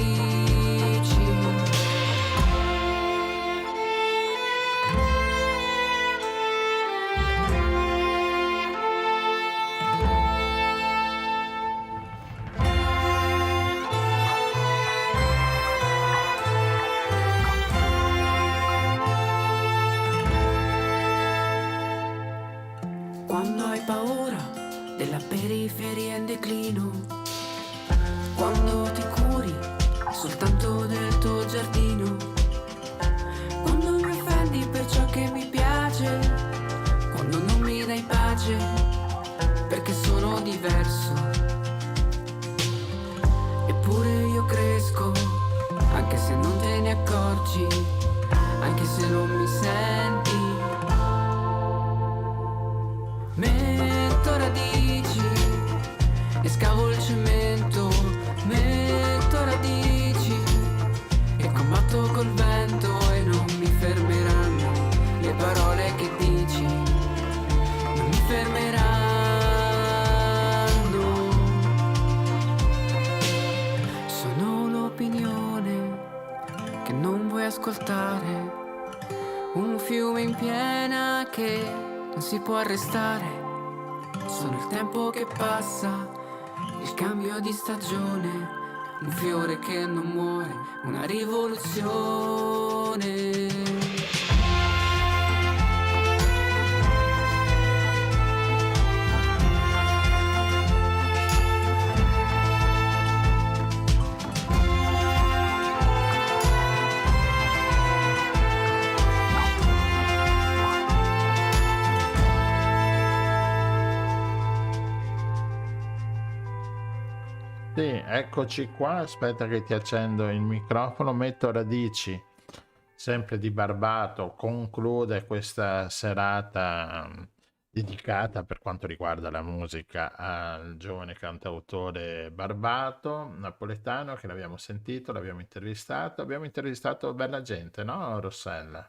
della periferia in declino. Quando ti curi soltanto del tuo giardino, quando mi offendi per ciò che mi piace, quando non mi dai pace perché sono diverso. Eppure io cresco, anche se non te ne accorgi, anche se non mi senti. Metto radici e scavo il cemento, metto radici e combatto col vento, e non mi fermeranno le parole che dici, non mi fermeranno. Sono l'opinione che non vuoi ascoltare, un fiume in piena che non si può arrestare. Sono il tempo che passa, il cambio di stagione, un fiore che non muore, una rivoluzione. Sì, eccoci qua, aspetta che ti accendo il microfono, metto radici, sempre di Barbato, conclude questa serata dedicata per quanto riguarda la musica al giovane cantautore Barbato, napoletano, che l'abbiamo sentito, l'abbiamo intervistato bella gente, no Rossella?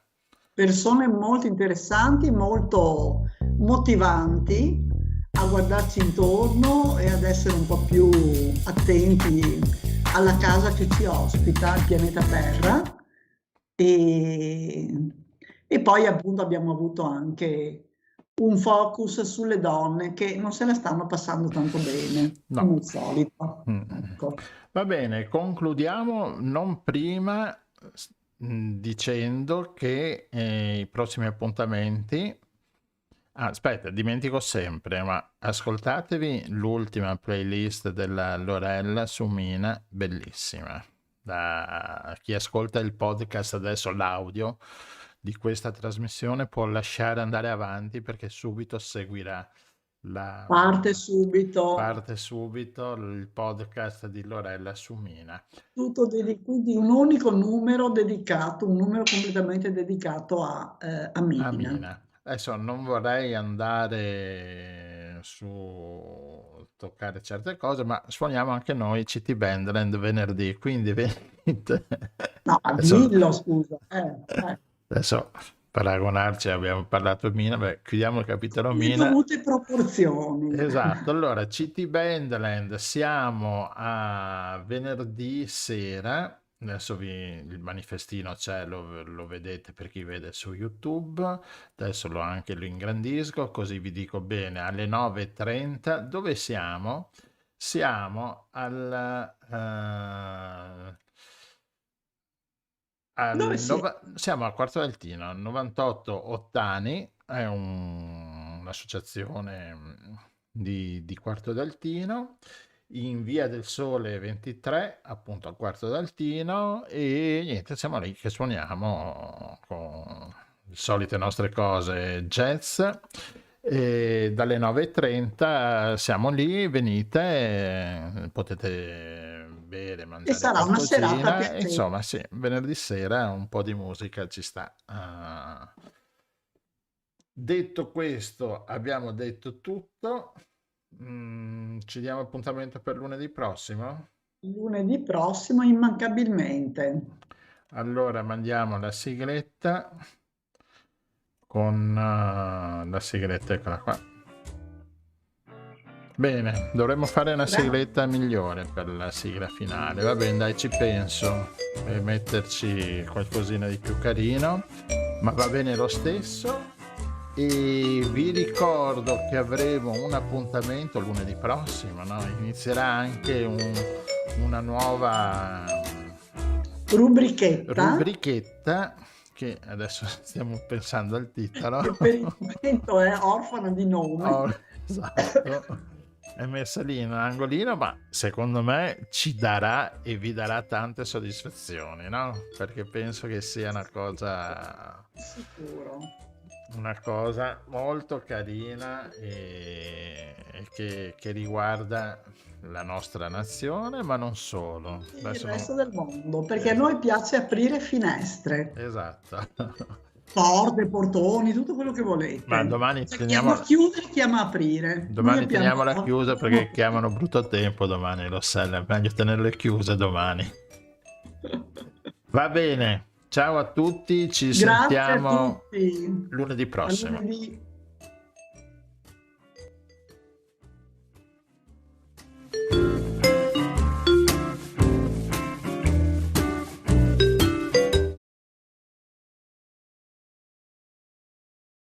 Persone molto interessanti, molto motivanti a guardarci intorno e ad essere un po' più attenti alla casa che ci ospita, il pianeta Terra. E poi appunto abbiamo avuto anche un focus sulle donne che non se la stanno passando tanto bene, No. come al solito. Ecco. Va bene, concludiamo non prima dicendo che i prossimi appuntamenti... aspetta, dimentico sempre, ma ascoltatevi l'ultima playlist della Lorella su Mina, bellissima. Da chi ascolta il podcast adesso, l'audio di questa trasmissione può lasciare andare avanti perché subito seguirà Parte subito. il podcast di Lorella su Mina. Tutto quindi un unico numero dedicato, un numero completamente dedicato a Mina. A Mina. Adesso non vorrei andare su toccare certe cose, ma suoniamo anche noi City Bandland venerdì, quindi venite. No, Adesso- dillo, scusa. Adesso paragonarci, abbiamo parlato Mina, beh, chiudiamo il capitolo In Mina. dovute proporzioni. Esatto, allora City Bandland, siamo a venerdì sera, adesso il manifestino c'è, lo vedete per chi vede su YouTube, adesso lo ingrandisco, così vi dico bene, alle 9:30, dove siamo? Siamo Dove siamo? siamo al Quarto d'Altino, 98 Ottani, è un'associazione di Quarto d'Altino, in Via del Sole 23, appunto al Quarto d'Altino, e niente, siamo lì che suoniamo con le solite nostre cose jazz, e dalle 9:30 siamo lì, venite, potete bere, mangiare E sarà una serata qualcosina, piacevole. insomma sì, venerdì sera un po' di musica ci sta. Detto questo, abbiamo detto tutto. Ci diamo appuntamento per lunedì prossimo? Lunedì prossimo, immancabilmente. Allora mandiamo la sigletta con la sigletta, eccola qua. Bene, dovremmo fare una sigletta migliore per la sigla finale. Va bene, dai, ci penso, e metterci qualcosina di più carino, ma va bene lo stesso. E vi ricordo che avremo un appuntamento lunedì prossimo, no? Inizierà anche una nuova rubrichetta che adesso stiamo pensando al titolo. Che per il momento è orfana di nome. Esatto. è messa lì in un angolino, ma secondo me ci darà e vi darà tante soddisfazioni, no? Perché penso che sia una cosa Sicuro. Molto carina e che riguarda la nostra nazione, ma non solo. Il Adesso resto del mondo, perché a noi piace aprire finestre, Esatto. porte, portoni, tutto quello che volete. Ma domani Chi teniamo, ama chiudere, chi ama aprire. domani Noi abbiamo- teniamola chiusa perché chiamano brutto tempo domani, lo sai, è meglio tenerle chiuse domani. Va bene, ciao a tutti, ci Grazie a sentiamo tutti. lunedì A prossimo. lunedì.